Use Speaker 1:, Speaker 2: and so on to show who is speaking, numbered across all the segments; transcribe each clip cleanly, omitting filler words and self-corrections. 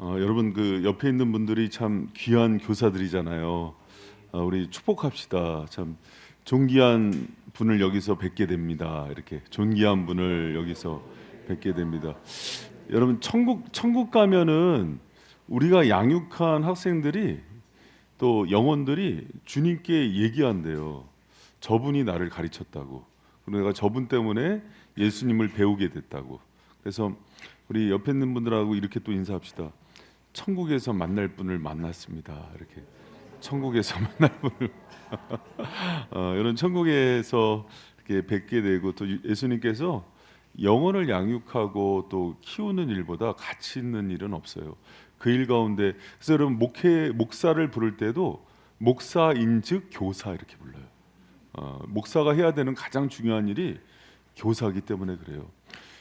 Speaker 1: 여러분 그 옆에 있는 분들이 참 귀한 교사들이잖아요. 우리 축복합시다. 참 존귀한 분을 여기서 뵙게 됩니다. 이렇게 존귀한 분을 여기서 뵙게 됩니다. 여러분 천국 가면은 우리가 양육한 학생들이 또 영혼들이 주님께 얘기한대요. 저분이 나를 가르쳤다고. 그리고 내가 저분 때문에 예수님을 배우게 됐다고. 그래서 우리 옆에 있는 분들하고 이렇게 또 인사합시다. 천국에서 만날 분을 만났습니다. 이렇게 천국에서 만날 분을 이런 천국에서 이렇게 뵙게 되고 또 예수님께서 영혼을 양육하고 또 키우는 일보다 가치 있는 일은 없어요. 그 일 가운데 그래서 여러분 목사를 부를 때도 목사인즉 교사 이렇게 불러요. 목사가 해야 되는 가장 중요한 일이 교사이기 때문에 그래요.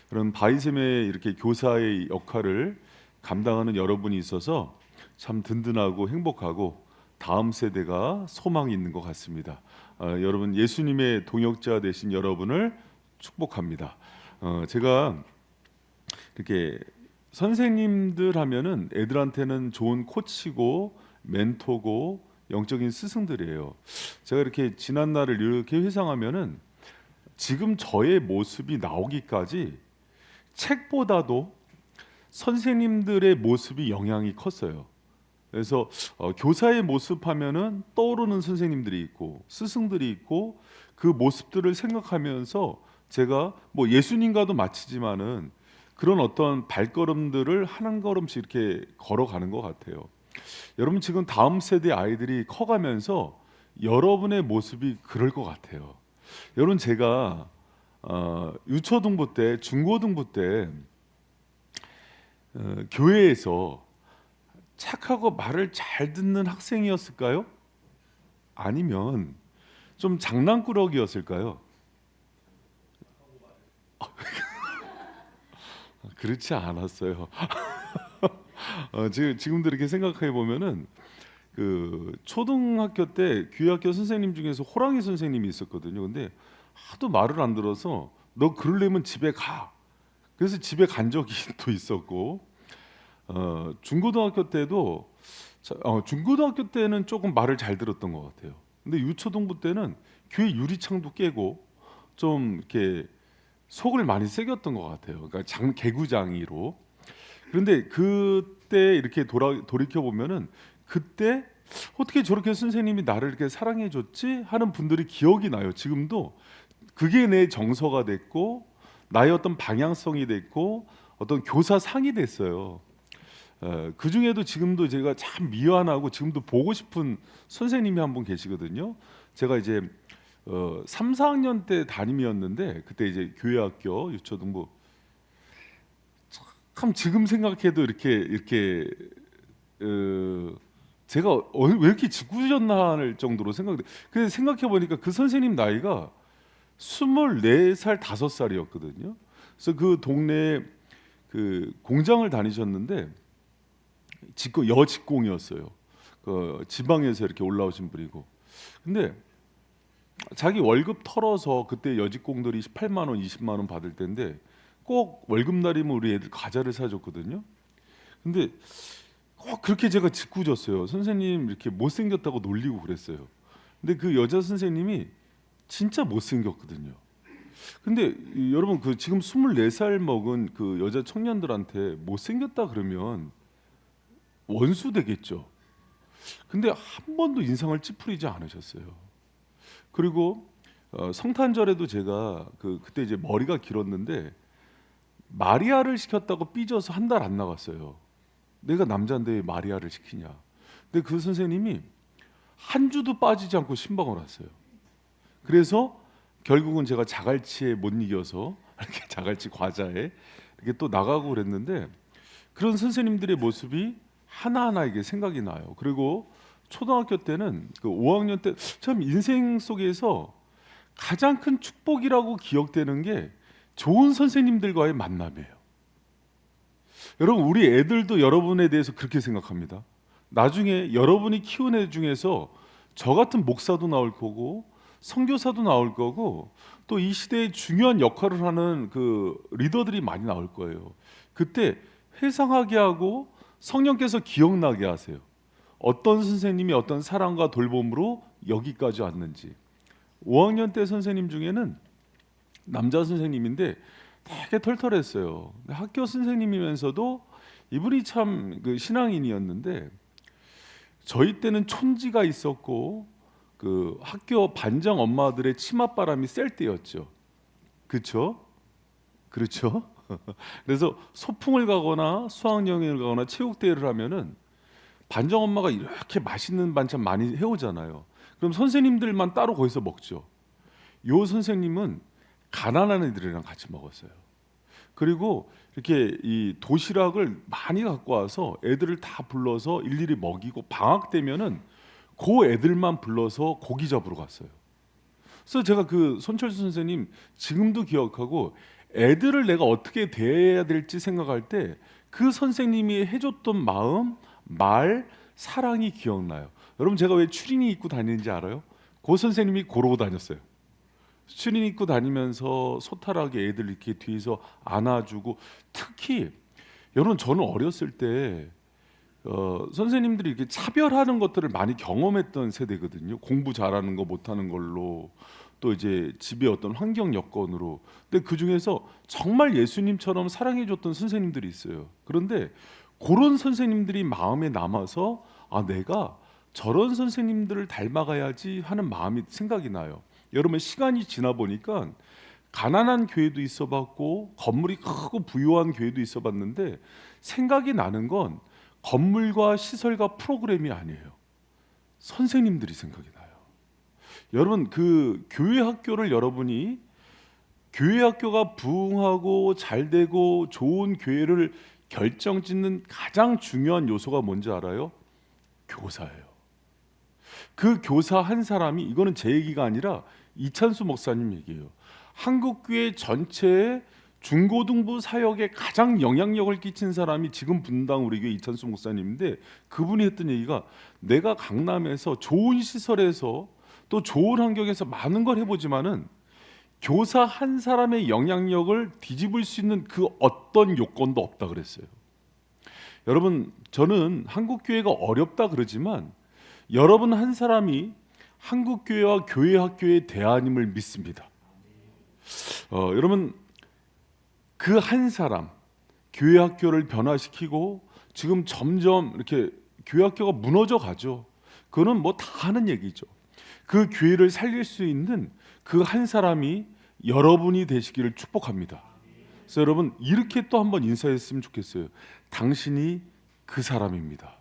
Speaker 1: 그런 바이셈의 이렇게 교사의 역할을 감당하는 여러분이 있어서 참 든든하고 행복하고 다음 세대가 소망이 있는 것 같습니다. 여러분 예수님의 동역자 되신 여러분을 축복합니다. 제가 이렇게 선생님들 하면은 애들한테는 좋은 코치고 멘토고 영적인 스승들이에요. 제가 이렇게 지난 날을 이렇게 회상하면은 지금 저의 모습이 나오기까지 책보다도 선생님들의 모습이 영향이 컸어요. 그래서 교사의 모습 하면은 떠오르는 선생님들이 있고 스승들이 있고 그 모습들을 생각하면서 제가 뭐 예수님과도 마치지만은 그런 어떤 발걸음들을 한 걸음씩 이렇게 걸어가는 것 같아요. 여러분 지금 다음 세대 아이들이 커가면서 여러분의 모습이 그럴 것 같아요. 여러분 제가 유초등부 때 중고등부 때 교회에서 착하고 말을 잘 듣는 학생이었을까요? 아니면 좀 장난꾸러기였을까요? 그렇지 않았어요. 지금도 이렇게 생각해 보면은 그 초등학교 때 교회학교 선생님 중에서 호랑이 선생님이 있었거든요. 근데 하도 말을 안 들어서 너 그러려면 집에 가. 그래서 집에 간 적이 또 있었고 중고등학교 때도 중고등학교 때는 조금 말을 잘 들었던 것 같아요. 근데 유초등부 때는 교회 유리창도 깨고 좀 이렇게 속을 많이 새겼던 것 같아요. 그러니까 개구장이로. 그런데 그때 이렇게 돌이켜 보면은 그때 어떻게 저렇게 선생님이 나를 이렇게 사랑해 줬지 하는 분들이 기억이 나요. 지금도 그게 내 정서가 됐고 나의 어떤 방향성이 됐고 어떤 교사상이 됐어요. 그 중에도 지금도 제가 참 미안하고 지금도 보고 싶은 선생님이 한 분 계시거든요. 제가 이제 3, 4학년 때 담임이었는데 그때 이제 교회학교 유초등부 참 지금 생각해도 이렇게 제가 왜 이렇게 짓궂었나 할 정도로 생각돼. 근데 생각해 보니까 그 선생님 나이가 24살, 5살이었거든요. 그래서 그 동네에 그 공장을 다니셨는데 여직공이었어요. 그 지방에서 이렇게 올라오신 분이고. 근데 자기 월급 털어서 그때 여직공들이 18만 원, 20만 원 받을 때인데 꼭 월급날이면 우리 애들 과자를 사줬거든요. 근데 꼭 그렇게 제가 짓궂었어요. 선생님 이렇게 못생겼다고 놀리고 그랬어요. 근데 그 여자 선생님이 진짜 못생겼거든요. 근데 여러분 그 지금 24살 먹은 그 여자 청년들한테 못생겼다 그러면 원수 되겠죠. 근데 한 번도 인상을 찌푸리지 않으셨어요. 그리고 성탄절에도 제가 그때 이제 머리가 길었는데 마리아를 시켰다고 삐져서 한 달 안 나갔어요. 내가 남자인데 왜 마리아를 시키냐. 근데 그 선생님이 한 주도 빠지지 않고 신방을 왔어요. 그래서 결국은 제가 자갈치에 못 이겨서 이렇게 자갈치 과자에 이렇게 또 나가고 그랬는데 그런 선생님들의 모습이 하나하나 이게 생각이 나요. 그리고 초등학교 때는 그 5학년 때 참 인생 속에서 가장 큰 축복이라고 기억되는 게 좋은 선생님들과의 만남이에요. 여러분 우리 애들도 여러분에 대해서 그렇게 생각합니다. 나중에 여러분이 키운 애 중에서 저 같은 목사도 나올 거고 선교사도 나올 거고 또 이 시대에 중요한 역할을 하는 그 리더들이 많이 나올 거예요. 그때 회상하게 하고 성령께서 기억나게 하세요. 어떤 선생님이 어떤 사랑과 돌봄으로 여기까지 왔는지. 5학년 때 선생님 중에는 남자 선생님인데 되게 털털했어요. 학교 선생님이면서도 이분이 참 그 신앙인이었는데, 저희 때는 촌지가 있었고 그 학교 반장 엄마들의 치맛바람이 셀 때였죠. 그렇죠? 그렇죠? 그래서 소풍을 가거나 수학여행을 가거나 체육대회를 하면은 반장 엄마가 이렇게 맛있는 반찬 많이 해오잖아요. 그럼 선생님들만 따로 거기서 먹죠. 요 선생님은 가난한 애들이랑 같이 먹었어요. 그리고 이렇게 이 도시락을 많이 갖고 와서 애들을 다 불러서 일일이 먹이고, 방학 되면은 그 애들만 불러서 고기 잡으러 갔어요. 그래서 제가 그 손철수 선생님 지금도 기억하고, 애들을 내가 어떻게 대해야 될지 생각할 때 그 선생님이 해줬던 마음, 말, 사랑이 기억나요. 여러분, 제가 왜 추리닝 입고 다니는지 알아요? 그 선생님이 그러고 다녔어요. 추리닝 입고 다니면서 소탈하게 애들 이렇게 뒤에서 안아주고, 특히 여러분, 저는 어렸을 때 선생님들이 이렇게 차별하는 것들을 많이 경험했던 세대거든요. 공부 잘하는 거 못하는 걸로, 또 이제 집의 어떤 환경 여건으로. 근데 그 중에서 정말 예수님처럼 사랑해줬던 선생님들이 있어요. 그런데 그런 선생님들이 마음에 남아서, 아, 내가 저런 선생님들을 닮아가야지 하는 마음이 생각이 나요. 여러분, 시간이 지나 보니까 가난한 교회도 있어봤고 건물이 크고 부유한 교회도 있어봤는데, 생각이 나는 건 건물과 시설과 프로그램이 아니에요. 선생님들이 생각이 나요. 여러분, 그 교회 학교를 여러분이, 교회 학교가 부흥하고 잘되고 좋은 교회를 결정짓는 가장 중요한 요소가 뭔지 알아요? 교사예요. 그 교사 한 사람이, 이거는 제 얘기가 아니라 이찬수 목사님 얘기예요. 한국교회 전체에 중고등부 사역에 가장 영향력을 끼친 사람이 지금 분당 우리 교회 이찬수 목사님인데, 그분이 했던 얘기가, 내가 강남에서 좋은 시설에서 또 좋은 환경에서 많은 걸 해보지만은 교사 한 사람의 영향력을 뒤집을 수 있는 그 어떤 요건도 없다 그랬어요. 여러분, 저는 한국교회가 어렵다 그러지만 여러분 한 사람이 한국교회와 교회학교의 대안임을 믿습니다. 여러분, 그 한 사람, 교회학교를 변화시키고 지금 점점 이렇게 교회학교가 무너져 가죠. 그거는 뭐 다 하는 얘기죠. 그 교회를 살릴 수 있는 그 한 사람이 여러분이 되시기를 축복합니다. 그래서 여러분, 이렇게 또 한번 인사했으면 좋겠어요. 당신이 그 사람입니다.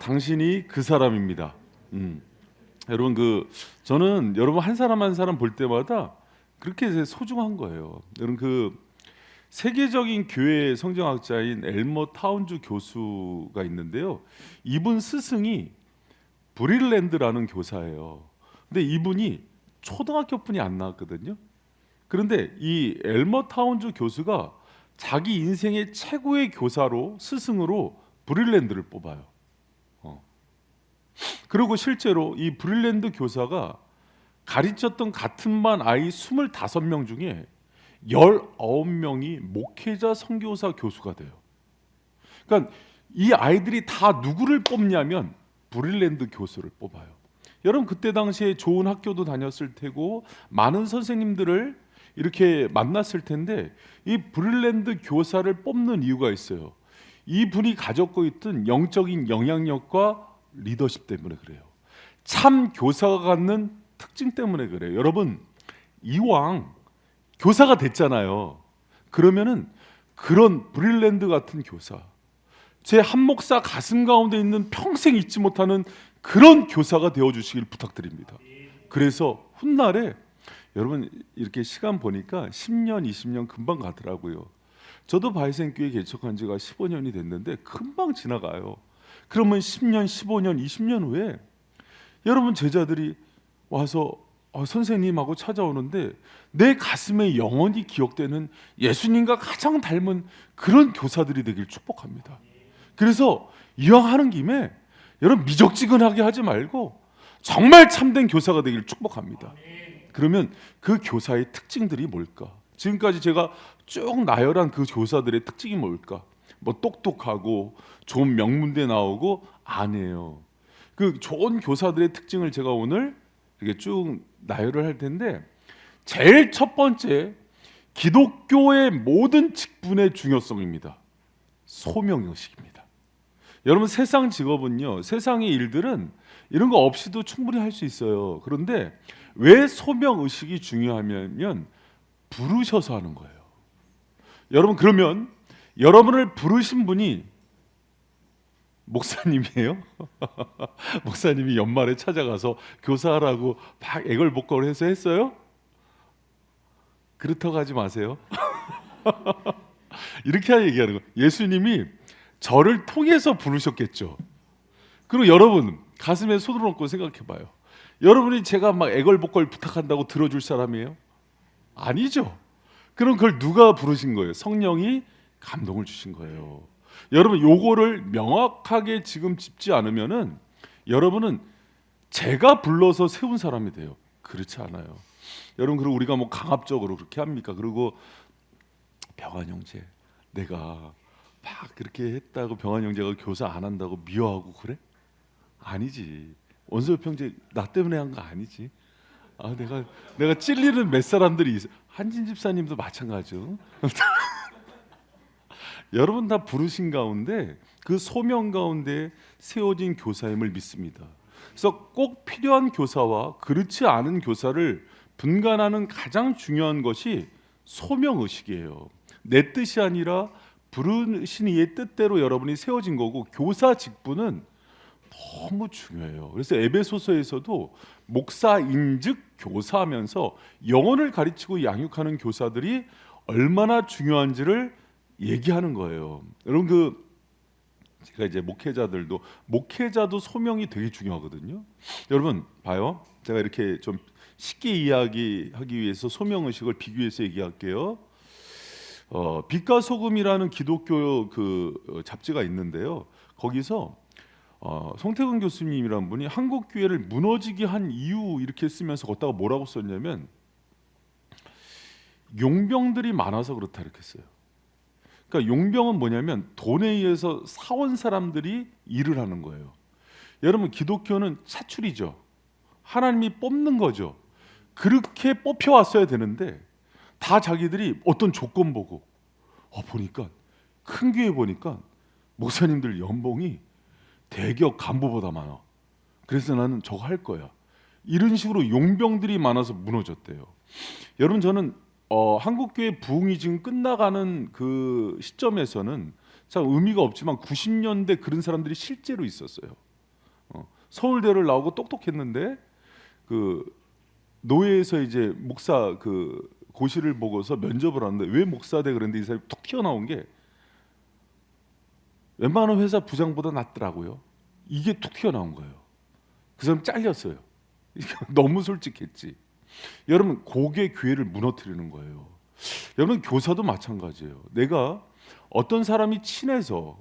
Speaker 1: 당신이 그 사람입니다. 여러분, 저는 여러분 한 사람 한 사람 볼 때마다 그렇게 소중한 거예요. 여러분, 그 세계적인 교회 성경학자인 엘머 타운즈 교수가 있는데요. 이분 스승이 브릴랜드라는 교사예요. 근데 이분이 초등학교뿐이 안 나왔거든요. 그런데 이 엘머 타운즈 교수가 자기 인생의 최고의 교사로, 스승으로 브릴랜드를 뽑아요. 그리고 실제로 이 브릴랜드 교사가 가르쳤던 같은 반 아이 25명 중에 19명이 목회자 선교사 교수가 돼요. 그러니까 이 아이들이 다 누구를 뽑냐면 브릴랜드 교수를 뽑아요. 여러분, 그때 당시에 좋은 학교도 다녔을 테고 많은 선생님들을 이렇게 만났을 텐데, 이 브릴랜드 교사를 뽑는 이유가 있어요. 이분이 가졌고 있던 영적인 영향력과 리더십 때문에 그래요. 참 교사가 갖는 특징 때문에 그래요. 여러분, 이왕 교사가 됐잖아요. 그러면은 그런 브릴랜드 같은 교사, 제 한 목사 가슴 가운데 있는 평생 잊지 못하는 그런 교사가 되어주시길 부탁드립니다. 그래서 훗날에 여러분, 이렇게 시간 보니까 10년, 20년 금방 가더라고요. 저도 바이센교회 개척한 지가 15년이 됐는데 금방 지나가요. 그러면 10년, 15년, 20년 후에 여러분 제자들이 와서 선생님하고 찾아오는데 내 가슴에 영원히 기억되는 예수님과 가장 닮은 그런 교사들이 되길 축복합니다. 그래서 이왕 하는 김에 여러분, 미적지근하게 하지 말고 정말 참된 교사가 되길 축복합니다. 그러면 그 교사의 특징들이 뭘까? 지금까지 제가 쭉 나열한 그 교사들의 특징이 뭘까? 뭐 똑똑하고 좋은 명문대 나오고 아니에요. 그 좋은 교사들의 특징을 제가 오늘 이렇게 쭉 나열을 할 텐데, 제일 첫 번째, 기독교의 모든 직분의 중요성입니다. 소명의식입니다. 여러분, 세상 직업은요, 세상의 일들은 이런 거 없이도 충분히 할 수 있어요. 그런데 왜 소명의식이 중요하냐면 부르셔서 하는 거예요. 여러분, 그러면 여러분을 부르신 분이 목사님이에요? 목사님이 연말에 찾아가서 교사하라고 막 애걸복걸 해서 했어요? 그렇다고 하지 마세요. 이렇게 얘기하는 거예요. 예수님이 저를 통해서 부르셨겠죠. 그리고 여러분 가슴에 손을 얹고 생각해봐요. 여러분이 제가 막 애걸복걸 부탁한다고 들어줄 사람이에요? 아니죠. 그럼 그걸 누가 부르신 거예요? 성령이 감동을 주신 거예요. 여러분, 요거를 명확하게 지금 짚지 않으면은 여러분은 제가 불러서 세운 사람이 돼요. 그렇지 않아요. 여러분, 그리고 우리가 뭐 강압적으로 그렇게 합니까? 그리고 병환 형제, 내가 막 그렇게 했다고 병환 형제가 교사 안 한다고 미워하고 그래? 아니지. 원소엽 형제 나 때문에 한 거 아니지. 아, 내가 찔리는 몇 사람들이 있어. 한진 집사님도 마찬가지죠. 여러분 다 부르신 가운데 그 소명 가운데 세워진 교사임을 믿습니다. 그래서 꼭 필요한 교사와 그렇지 않은 교사를 분간하는 가장 중요한 것이 소명의식이에요. 내 뜻이 아니라 부르신 이의 뜻대로 여러분이 세워진 거고, 교사 직분은 너무 중요해요. 그래서 에베소서에서도 목사인즉 교사하면서 영혼을 가르치고 양육하는 교사들이 얼마나 중요한지를 얘기하는 거예요. 여러분, 제가 이제 목회자도 소명이 되게 중요하거든요. 여러분 봐요. 제가 이렇게 좀 쉽게 이야기하기 위해서 소명의식을 비교해서 얘기할게요. 빛과 소금이라는 기독교 그 잡지가 있는데요. 거기서 송태근 교수님이라는 분이 한국 교회를 무너지게 한 이유 이렇게 쓰면서 걷다가 뭐라고 썼냐면, 용병들이 많아서 그렇다 이렇게 써요. 그러니까 용병은 뭐냐면 돈에 의해서 사온 사람들이 일을 하는 거예요. 여러분, 기독교는 사출이죠. 하나님이 뽑는 거죠. 그렇게 뽑혀왔어야 되는데 다 자기들이 어떤 조건 보고 보니까 큰 교회 보니까 목사님들 연봉이 대기업 간부보다 많아. 그래서 나는 저거 할 거야. 이런 식으로 용병들이 많아서 무너졌대요. 여러분, 저는 한국교회 부흥이 지금 끝나가는 그 시점에서는 참 의미가 없지만 90년대 그런 사람들이 실제로 있었어요. 서울대를 나오고 똑똑했는데 그 노예에서 이제 목사 그 고시를 보고서 면접을 하는데 왜 목사대 그랬는데 이 사람이 툭 튀어나온 게 웬만한 회사 부장보다 낫더라고요. 이게 툭 튀어나온 거예요. 그 사람 잘렸어요. 너무 솔직했지. 여러분, 고개 교회를 무너뜨리는 거예요. 여러분, 교사도 마찬가지예요. 내가 어떤 사람이 친해서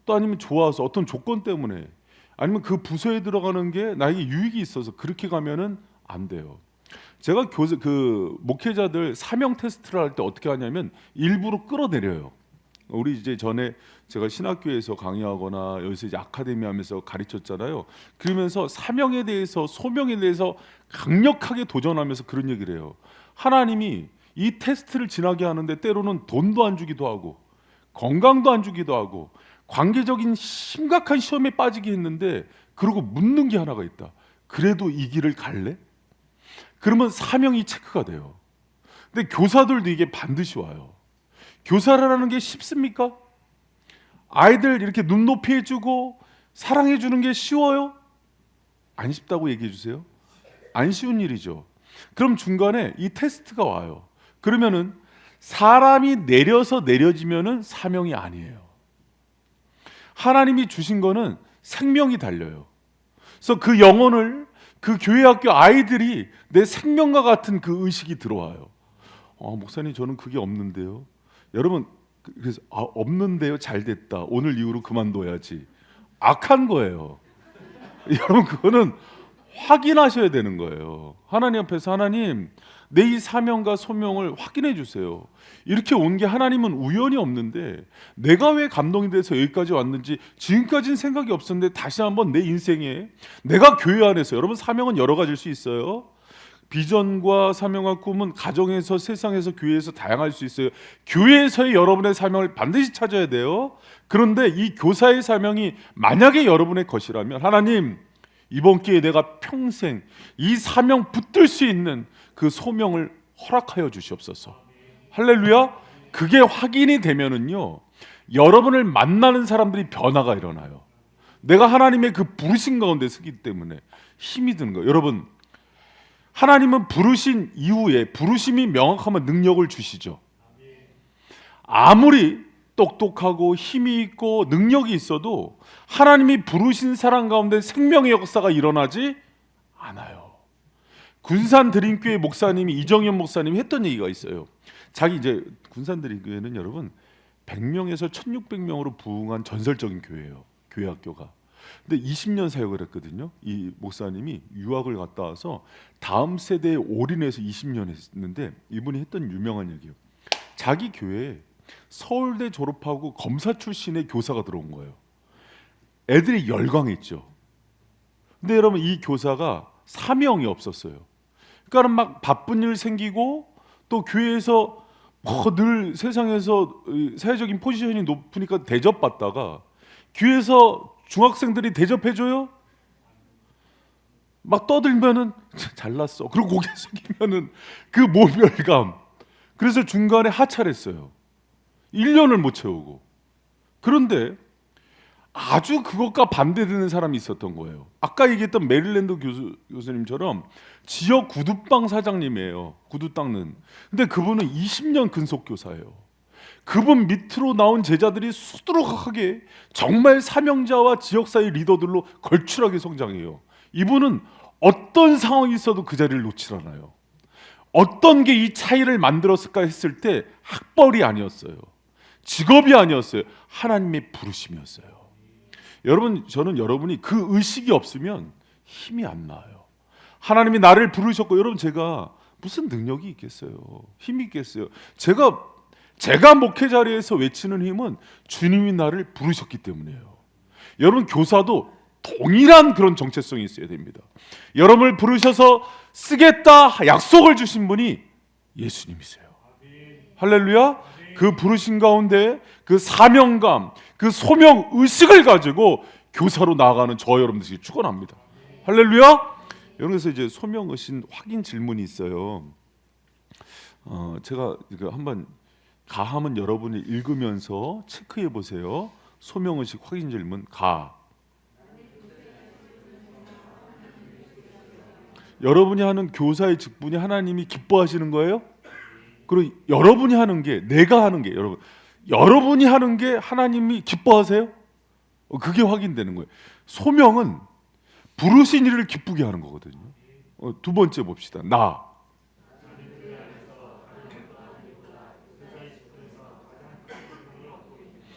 Speaker 1: 또 아니면 좋아서 어떤 조건 때문에 아니면 그 부서에 들어가는 게 나에게 유익이 있어서 그렇게 가면은 안 돼요. 제가 그 목회자들 사명 테스트를 할 때 어떻게 하냐면 일부러 끌어내려요. 우리 이제 전에 제가 신학교에서 강의하거나 여기서 이제 아카데미 하면서 가르쳤잖아요. 그러면서 사명에 대해서 소명에 대해서 강력하게 도전하면서 그런 얘기를 해요. 하나님이 이 테스트를 지나게 하는데 때로는 돈도 안 주기도 하고 건강도 안 주기도 하고 관계적인 심각한 시험에 빠지게 했는데, 그리고 묻는 게 하나가 있다. 그래도 이 길을 갈래? 그러면 사명이 체크가 돼요. 근데 교사들도 이게 반드시 와요. 교사라는 게 쉽습니까? 아이들 이렇게 눈높이 해주고 사랑해 주는 게 쉬워요? 안 쉽다고 얘기해 주세요. 안 쉬운 일이죠. 그럼 중간에 이 테스트가 와요. 그러면은 사람이 내려지면은 사명이 아니에요. 하나님이 주신 거는 생명이 달려요. 그래서 그 영혼을 그 교회 학교 아이들이 내 생명과 같은 그 의식이 들어와요. 목사님, 저는 그게 없는데요. 여러분, 그래서 없는데요. 잘 됐다. 오늘 이후로 그만둬야지. 악한 거예요. 여러분, 그거는 확인하셔야 되는 거예요. 하나님 앞에서, 하나님, 내 이 사명과 소명을 확인해 주세요. 이렇게 온 게 하나님은 우연이 없는데 내가 왜 감동이 돼서 여기까지 왔는지 지금까지는 생각이 없었는데 다시 한번 내 인생에 내가 교회 안에서, 여러분 사명은 여러 가지일 수 있어요. 비전과 사명과 꿈은 가정에서, 세상에서, 교회에서 다양할 수 있어요. 교회에서의 여러분의 사명을 반드시 찾아야 돼요. 그런데 이 교사의 사명이 만약에 여러분의 것이라면 하나님, 이번 기회에 내가 평생 이 사명 붙들 수 있는 그 소명을 허락하여 주시옵소서. 할렐루야. 그게 확인이 되면은요, 여러분을 만나는 사람들이 변화가 일어나요. 내가 하나님의 그 부르신 가운데 서기 때문에 힘이 드는 거예요. 여러분, 하나님은 부르신 이후에 부르심이 명확하면 능력을 주시죠. 아무리 똑똑하고 힘이 있고 능력이 있어도 하나님이 부르신 사람 가운데 생명의 역사가 일어나지 않아요. 군산 드림교회 목사님이, 이정현 목사님이 했던 얘기가 있어요. 자기 이제 군산 드림교회는 여러분 100명에서 1600명으로 부흥한 전설적인 교회예요. 교회 학교가. 근데 20년 사역을 했거든요. 이 목사님이 유학을 갔다 와서 다음 세대에 올인해서 20년 했는데, 이분이 했던 유명한 얘기예요. 자기 교회에 서울대 졸업하고 검사 출신의 교사가 들어온 거예요. 애들이 열광했죠. 근데 여러분, 이 교사가 사명이 없었어요. 그러니까 막 바쁜 일 생기고 또 교회에서 늘 세상에서 사회적인 포지션이 높으니까 대접받다가 교회에서 중학생들이 대접해줘요? 막 떠들면은 잘났어. 그리고 고개 숙이면은 그 모멸감. 그래서 중간에 하차했어요. 1년을 못 채우고. 그런데 아주 그것과 반대되는 사람이 있었던 거예요. 아까 얘기했던 메릴랜드 교수님처럼 지역 구두방 사장님이에요. 구두 닦는. 근데 그분은 20년 근속교사예요. 그분 밑으로 나온 제자들이 수두룩하게 정말 사명자와 지역사회 리더들로 걸출하게 성장해요. 이분은 어떤 상황이 있어도 그 자리를 놓질 않아요. 어떤 게 이 차이를 만들었을까 했을 때 학벌이 아니었어요. 직업이 아니었어요. 하나님의 부르심이었어요. 여러분, 저는 여러분이 그 의식이 없으면 힘이 안 나요. 하나님이 나를 부르셨고, 여러분 제가 무슨 능력이 있겠어요? 힘이 있겠어요? 제가 목회 자리에서 외치는 힘은 주님이 나를 부르셨기 때문이에요. 여러분, 교사도 동일한 그런 정체성이 있어야 됩니다. 여러분을 부르셔서 쓰겠다 약속을 주신 분이 예수님이세요. 할렐루야. 그 부르신 가운데 그 사명감, 그 소명 의식을 가지고 교사로 나아가는 저 여러분들이 축원합니다. 할렐루야. 여기서 이제 소명 의식 확인 질문이 있어요. 제가 이거 한번 가하면 여러분이 읽으면서 체크해 보세요. 소명 의식 확인 질문 가. 여러분이 하는 교사의 직분이 하나님이 기뻐하시는 거예요? 그리고 여러분이 하는 게, 내가 하는 게, 여러분이 하는 게 하나님이 기뻐하세요? 그게 확인되는 거예요. 소명은 부르신 이를 기쁘게 하는 거거든요. 두 번째 봅시다. 나.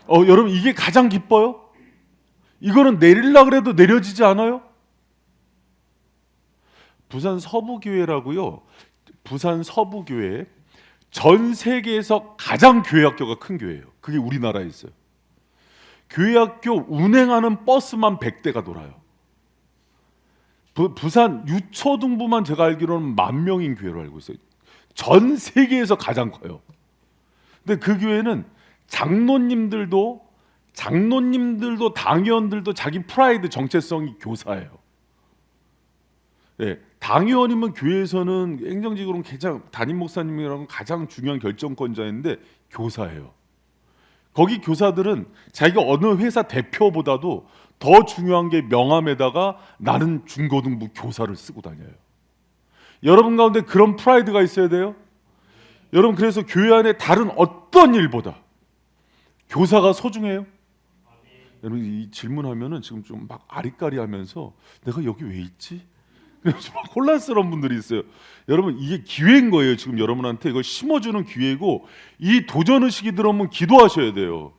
Speaker 1: 여러분, 이게 가장 기뻐요? 이거는 내리려고 해도 내려지지 않아요? 부산 서부교회라고요. 부산 서부교회 전 세계에서 가장 교회학교가 큰 교회예요. 그게 우리나라에 있어요. 교회학교 운행하는 버스만 100대가 돌아요. 부산 유초등부만 제가 알기로는 10,000명인 교회로 알고 있어요. 전 세계에서 가장 커요. 근데 그 교회는 장로님들도 당의원들도 자기 프라이드 정체성이 교사예요. 네, 당의원이면 교회에서는 행정직으로는 가장, 담임 목사님이랑 가장 중요한 결정권자인데 교사예요. 거기 교사들은 자기가 어느 회사 대표보다도 더 중요한 게 명함에다가 나는 중고등부 교사를 쓰고 다녀요. 여러분 가운데 그런 프라이드가 있어야 돼요. 여러분, 그래서 교회 안에 다른 어떤 일보다 교사가 소중해요. 여러분, 이 질문하면은 지금 좀 막 아리까리하면서 내가 여기 왜 있지? 그래서 막 혼란스러운 분들이 있어요. 여러분, 이게 기회인 거예요. 지금 여러분한테 이걸 심어주는 기회고, 이 도전 의식이 들어오면 기도하셔야 돼요.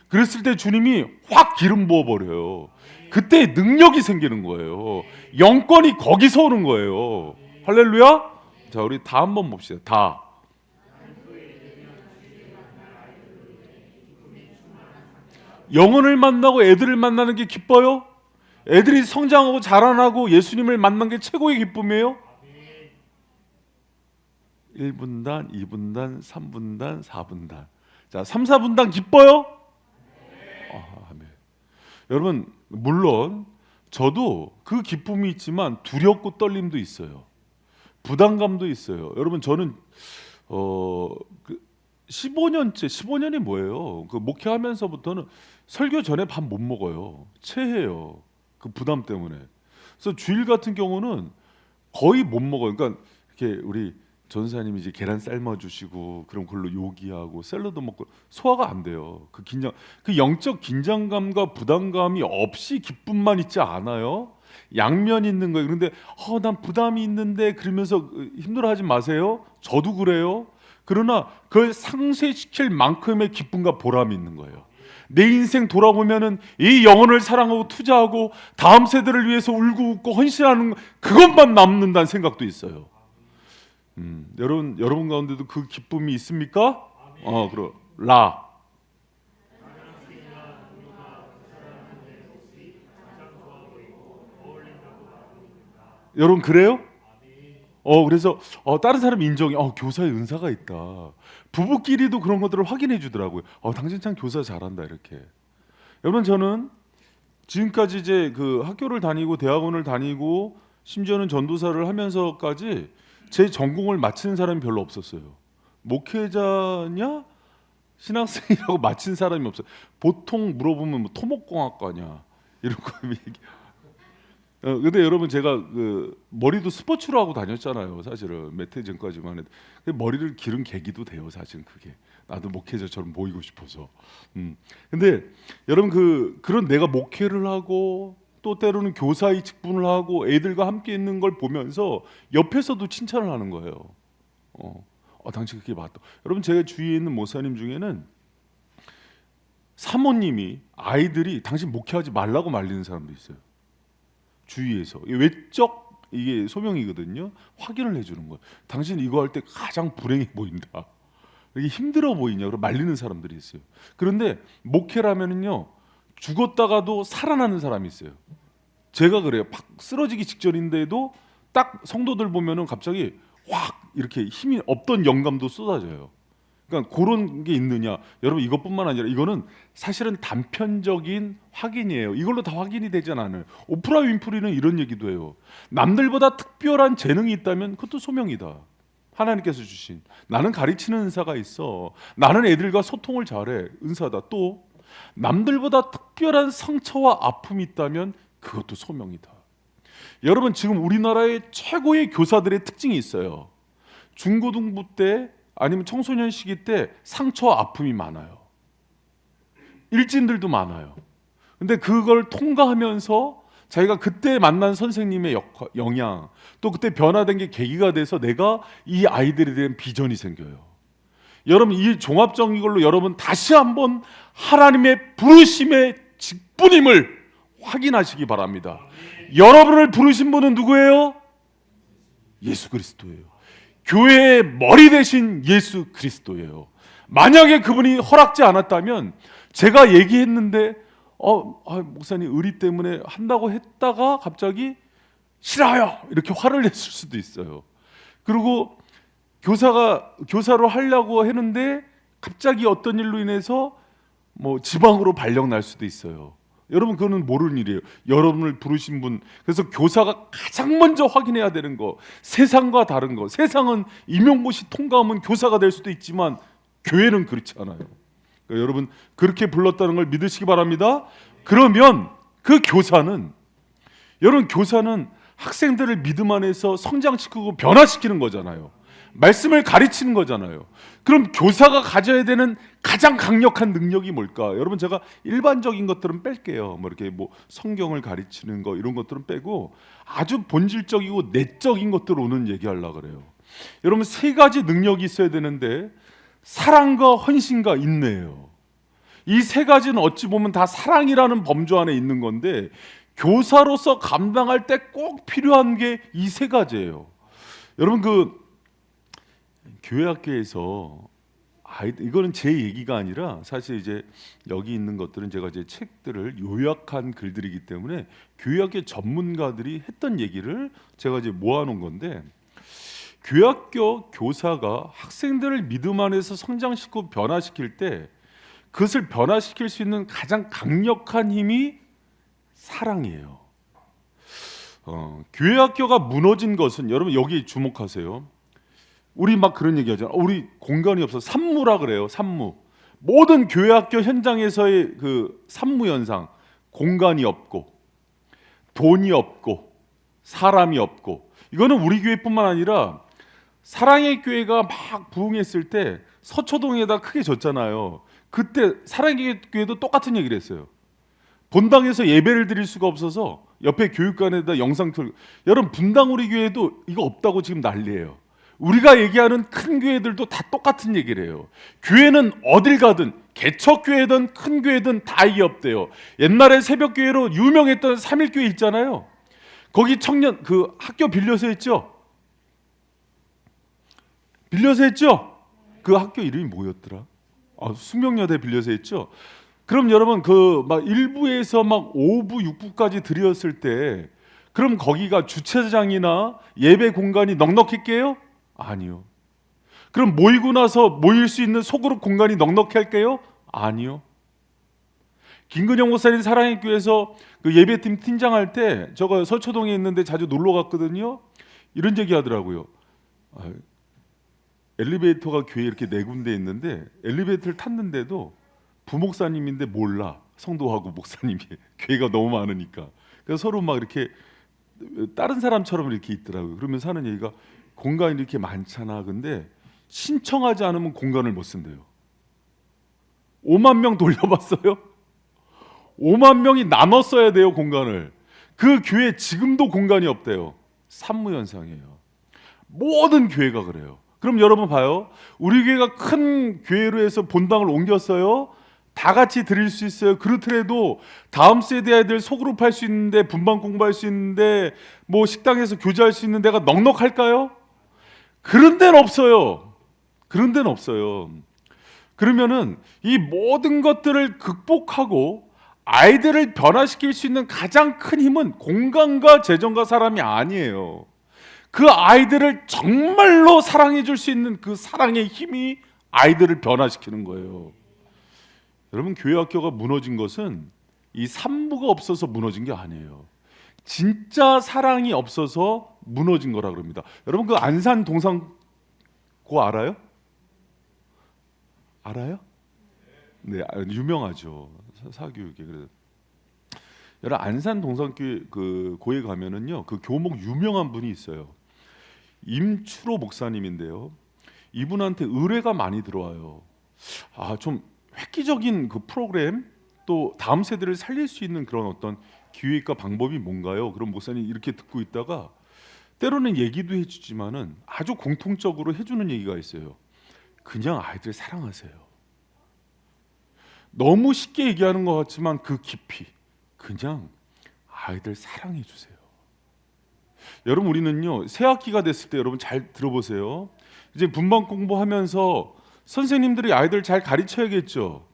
Speaker 1: 그랬을 때 주님이 확 기름 부어버려요. 그때 능력이 생기는 거예요. 영권이 거기서 오는 거예요. 할렐루야. 자, 우리 다 한번 봅시다. 다. 영혼을 만나고 애들을 만나는 게 기뻐요? 애들이 성장하고 자라나고 예수님을 만난 게 최고의 기쁨이에요? 1분단, 2분단, 3분단, 4분단. 자, 3, 4분단 기뻐요? 네. 여러분, 물론 저도 그 기쁨이 있지만 두렵고 떨림도 있어요. 부담감도 있어요. 여러분, 저는 15년이 뭐예요? 그 목회하면서부터는 설교 전에 밥 못 먹어요. 체해요. 그 부담 때문에. 그래서 주일 같은 경우는 거의 못 먹어요. 그러니까 이렇게 우리 전사님이 이제 계란 삶아 주시고 그럼 그걸로 요기하고 샐러드 먹고 소화가 안 돼요. 그 긴장, 그 영적 긴장감과 부담감이 없이 기쁨만 있지 않아요. 양면 있는 거예요. 그런데 난 부담이 있는데 그러면서 힘들어하지 마세요. 저도 그래요. 그러나 그걸 상쇄시킬 만큼의 기쁨과 보람이 있는 거예요. 내 인생 돌아보면은 이 영혼을 사랑하고 투자하고 다음 세대를 위해서 울고 웃고 헌신하는 그것만 남는다는 생각도 있어요. 여러분 가운데도 그 기쁨이 있습니까? 그럼 여러분 그래요? 그래서 다른 사람 인정이 교사의 은사가 있다. 부부끼리도 그런 것들을 확인해 주더라고요. 당신 참 교사 잘한다 이렇게. 여러분 저는 지금까지 이제 그 학교를 다니고 대학원을 다니고 심지어는 전도사를 하면서까지 제 전공을 마치는 사람이 별로 없었어요. 목회자냐 신학생이라고 마친 사람이 없어요. 보통 물어보면 뭐 토목공학과냐 이런 거 얘기. 근데 여러분 제가 그 머리도 스포츠로 하고 다녔잖아요. 사실은 몇 해 전까지만 해도 머리를 기른 계기도 돼요. 사실은 그게 나도 목회자처럼 보이고 싶어서. 근데 여러분 그런 내가 목회를 하고 또 때로는 교사의 직분을 하고 애들과 함께 있는 걸 보면서 옆에서도 칭찬을 하는 거예요. 당신 그게 맞다. 여러분 제가 주위에 있는 목사님 중에는 사모님이 아이들이 당신 목회하지 말라고 말리는 사람도 있어요. 주위에서 외적 이게 소명이거든요. 확인을 해주는 거예요. 당신 이거 할 때 가장 불행해 보인다. 이게 힘들어 보이냐? 그럼 말리는 사람들이 있어요. 그런데 목회라면은요 죽었다가도 살아나는 사람이 있어요. 제가 그래요. 팍 쓰러지기 직전인데도 딱 성도들 보면은 갑자기 확 이렇게 힘이 없던 영감도 쏟아져요. 그러니까 그런 게 있느냐? 여러분 이것뿐만 아니라 이거는 사실은 단편적인 확인이에요. 이걸로 다 확인이 되진 않아요. 오프라 윈프리는 이런 얘기도 해요. 남들보다 특별한 재능이 있다면 그것도 소명이다. 하나님께서 주신 나는 가르치는 은사가 있어. 나는 애들과 소통을 잘해. 은사다. 또 남들보다 특별한 상처와 아픔이 있다면 그것도 소명이다. 여러분 지금 우리나라의 최고의 교사들의 특징이 있어요. 중고등부 때 아니면 청소년 시기 때 상처와 아픔이 많아요. 일진들도 많아요. 근데 그걸 통과하면서 자기가 그때 만난 선생님의 영향, 또 그때 변화된 게 계기가 돼서 내가 이 아이들에 대한 비전이 생겨요. 여러분 이 종합적인 걸로 여러분 다시 한번 하나님의 부르심의 직분임을 확인하시기 바랍니다. 여러분을 부르신 분은 누구예요? 예수 그리스도예요. 교회의 머리 대신 예수 그리스도예요. 만약에 그분이 허락지 않았다면 제가 얘기했는데 목사님 의리 때문에 한다고 했다가 갑자기 싫어요 이렇게 화를 냈을 수도 있어요. 그리고 교사로 하려고 했는데 갑자기 어떤 일로 인해서 뭐 지방으로 발령 날 수도 있어요. 여러분 그거는 모르는 일이에요. 여러분을 부르신 분. 그래서 교사가 가장 먼저 확인해야 되는 거, 세상과 다른 거. 세상은 임용고시 통과하면 교사가 될 수도 있지만 교회는 그렇지 않아요. 그러니까 여러분 그렇게 불렀다는 걸 믿으시기 바랍니다. 그러면 그 교사는 여러분 교사는 학생들을 믿음 안에서 성장시키고 변화시키는 거잖아요. 말씀을 가르치는 거잖아요. 그럼 교사가 가져야 되는 가장 강력한 능력이 뭘까? 여러분 제가 일반적인 것들은 뺄게요. 뭐 이렇게 뭐 성경을 가르치는 거 이런 것들은 빼고 아주 본질적이고 내적인 것들 오늘 얘기하려고 그래요. 여러분 세 가지 능력이 있어야 되는데 사랑과 헌신과 인내예요. 이 세 가지는 어찌 보면 다 사랑이라는 범주 안에 있는 건데 교사로서 감당할 때 꼭 필요한 게 이 세 가지예요. 여러분 교회 학교에서 이거는 제 얘기가 아니라 사실 이제 여기 있는 것들은 제가 제 책들을 요약한 글들이기 때문에 교회 학교 전문가들이 했던 얘기를 제가 이제 모아놓은 건데, 교회 학교 교사가 학생들을 믿음 안에서 성장시키고 변화시킬 때 그것을 변화시킬 수 있는 가장 강력한 힘이 사랑이에요. 교회 학교가 무너진 것은, 여러분 여기 주목하세요. 우리 막 그런 얘기 하잖아. 우리 공간이 없어. 산무라 그래요. 산무. 모든 교회 학교 현장에서의 그 산무 현상, 공간이 없고 돈이 없고 사람이 없고, 이거는 우리 교회뿐만 아니라 사랑의 교회가 막 부흥했을 때 서초동에다 크게 졌잖아요. 그때 사랑의 교회도 똑같은 얘기를 했어요. 본당에서 예배를 드릴 수가 없어서 옆에 교육관에다 영상 틀고. 여러분 분당 우리 교회도 이거 없다고 지금 난리예요. 우리가 얘기하는 큰 교회들도 다 똑같은 얘기를 해요. 교회는 어딜 가든 개척교회든 큰 교회든 다 이게 없대요. 옛날에 새벽교회로 유명했던 삼일교회 있잖아요. 거기 청년 그 학교 빌려서 했죠. 빌려서 했죠. 그 학교 이름이 뭐였더라? 숙명여대 빌려서 했죠. 그럼 여러분 그 막 1부에서 막 5부 6부까지 들였을 때, 그럼 거기가 주차장이나 예배 공간이 넉넉했게요? 아니요. 그럼 모이고 나서 모일 수 있는 소그룹 공간이 넉넉히 할게요? 아니요. 김근영 목사님 사랑의 교회에서 그 예배팀 팀장할 때 저거 서초동에 있는데 자주 놀러 갔거든요. 이런 얘기 하더라고요. 엘리베이터가 교회에 이렇게 네 군데 있는데 엘리베이터를 탔는데도 부목사님인데 몰라. 성도하고 목사님이 교회가 너무 많으니까. 그래서 서로 막 이렇게 다른 사람처럼 이렇게 있더라고요. 그러면서 하는 얘기가, 공간이 이렇게 많잖아. 근데 신청하지 않으면 공간을 못 쓴대요. 5만 명 돌려봤어요? 5만 명이 나눠 써야 돼요, 공간을. 그 교회 지금도 공간이 없대요. 산무현상이에요. 모든 교회가 그래요. 그럼 여러분 봐요. 우리 교회가 큰 교회로 해서 본당을 옮겼어요. 다 같이 드릴 수 있어요. 그렇더라도 다음 세대 아이들 소그룹 할 수 있는데, 분반 공부할 수 있는데, 뭐 식당에서 교제할 수 있는 데가 넉넉할까요? 그런 데는 없어요. 그런 데는 없어요. 그러면은 이 모든 것들을 극복하고 아이들을 변화시킬 수 있는 가장 큰 힘은 공간과 재정과 사람이 아니에요. 그 아이들을 정말로 사랑해 줄 수 있는 그 사랑의 힘이 아이들을 변화시키는 거예요. 여러분 교회 학교가 무너진 것은 이 산부가 없어서 무너진 게 아니에요. 진짜 사랑이 없어서 무너진 거라 그럽니다. 여러분 그 안산 동산고 알아요? 알아요? 네, 유명하죠. 사교육에. 그래서 여러분 안산 동산교회 그 고에 가면은요, 그 교목 유명한 분이 있어요. 임추로 목사님인데요. 이분한테 의뢰가 많이 들어와요. 좀 획기적인 그 프로그램, 또 다음 세대를 살릴 수 있는 그런 어떤 기획과 방법이 뭔가요? 그럼 목사님 이렇게 듣고 있다가 때로는 얘기도 해주지만은 아주 공통적으로 해주는 얘기가 있어요. 그냥 아이들 사랑하세요. 너무 쉽게 얘기하는 것 같지만 그 깊이, 그냥 아이들 사랑해 주세요. 여러분 우리는요, 새 학기가 됐을 때 여러분 잘 들어보세요. 이제 분반 공부하면서 선생님들이 아이들 잘 가르쳐야겠죠.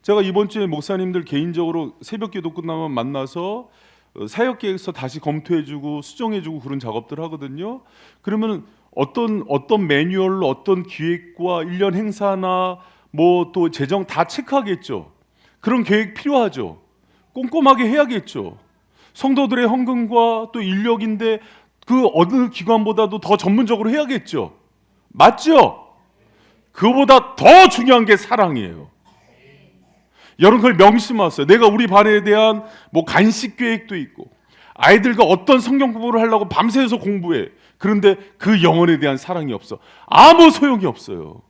Speaker 1: 제가 이번 주에 목사님들 개인적으로 새벽기도 끝나면 만나서 사역계획서 다시 검토해주고 수정해주고 그런 작업들 하거든요. 그러면 어떤 매뉴얼로 어떤 기획과 1년 행사나 뭐 또 재정 다 체크하겠죠. 그런 계획 필요하죠. 꼼꼼하게 해야겠죠. 성도들의 헌금과 또 인력인데 그 어느 기관보다도 더 전문적으로 해야겠죠. 맞죠? 그거보다 더 중요한 게 사랑이에요. 여러분 그걸 명심하세요. 내가 우리 반에 대한 뭐 간식 계획도 있고, 아이들과 어떤 성경 공부를 하려고 밤새서 공부해. 그런데 그 영혼에 대한 사랑이 없어. 아무 소용이 없어요.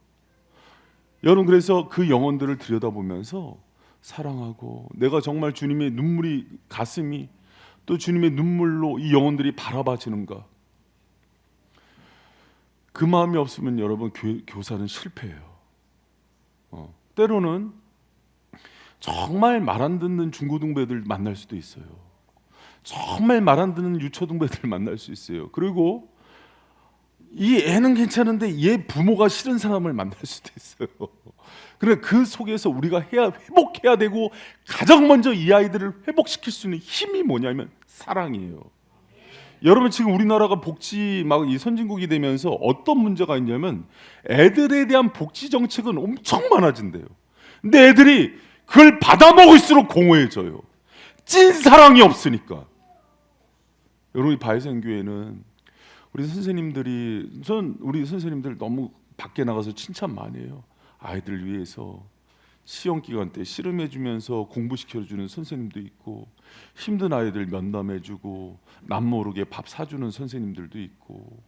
Speaker 1: 여러분 그래서 그 영혼들을 들여다보면서 사랑하고, 내가 정말 주님의 눈물이, 가슴이 또 주님의 눈물로 이 영혼들이 바라봐지는가. 그 마음이 없으면 여러분 교사는 실패해요. 때로는 정말 말 안 듣는 중고등배들 만날 수도 있어요. 정말 말 안 듣는 유초등배들 만날 수 있어요. 그리고 이 애는 괜찮은데 얘 부모가 싫은 사람을 만날 수도 있어요. 그래 그 속에서 우리가 회복해야 되고 가장 먼저 이 아이들을 회복시킬 수 있는 힘이 뭐냐면 사랑이에요. 여러분 지금 우리나라가 복지 막 이 선진국이 되면서 어떤 문제가 있냐면 애들에 대한 복지 정책은 엄청 많아진대요. 근데 애들이 그걸 받아 먹을수록 공허해져요. 찐 사랑이 없으니까. 여러분 바이센교회는 우리 선생님들 너무 밖에 나가서 칭찬 많이 해요. 아이들 위해서 시험 기간 때 씨름해주면서 공부시켜주는 선생님도 있고 힘든 아이들 면담해주고 남 모르게 밥 사주는 선생님들도 있고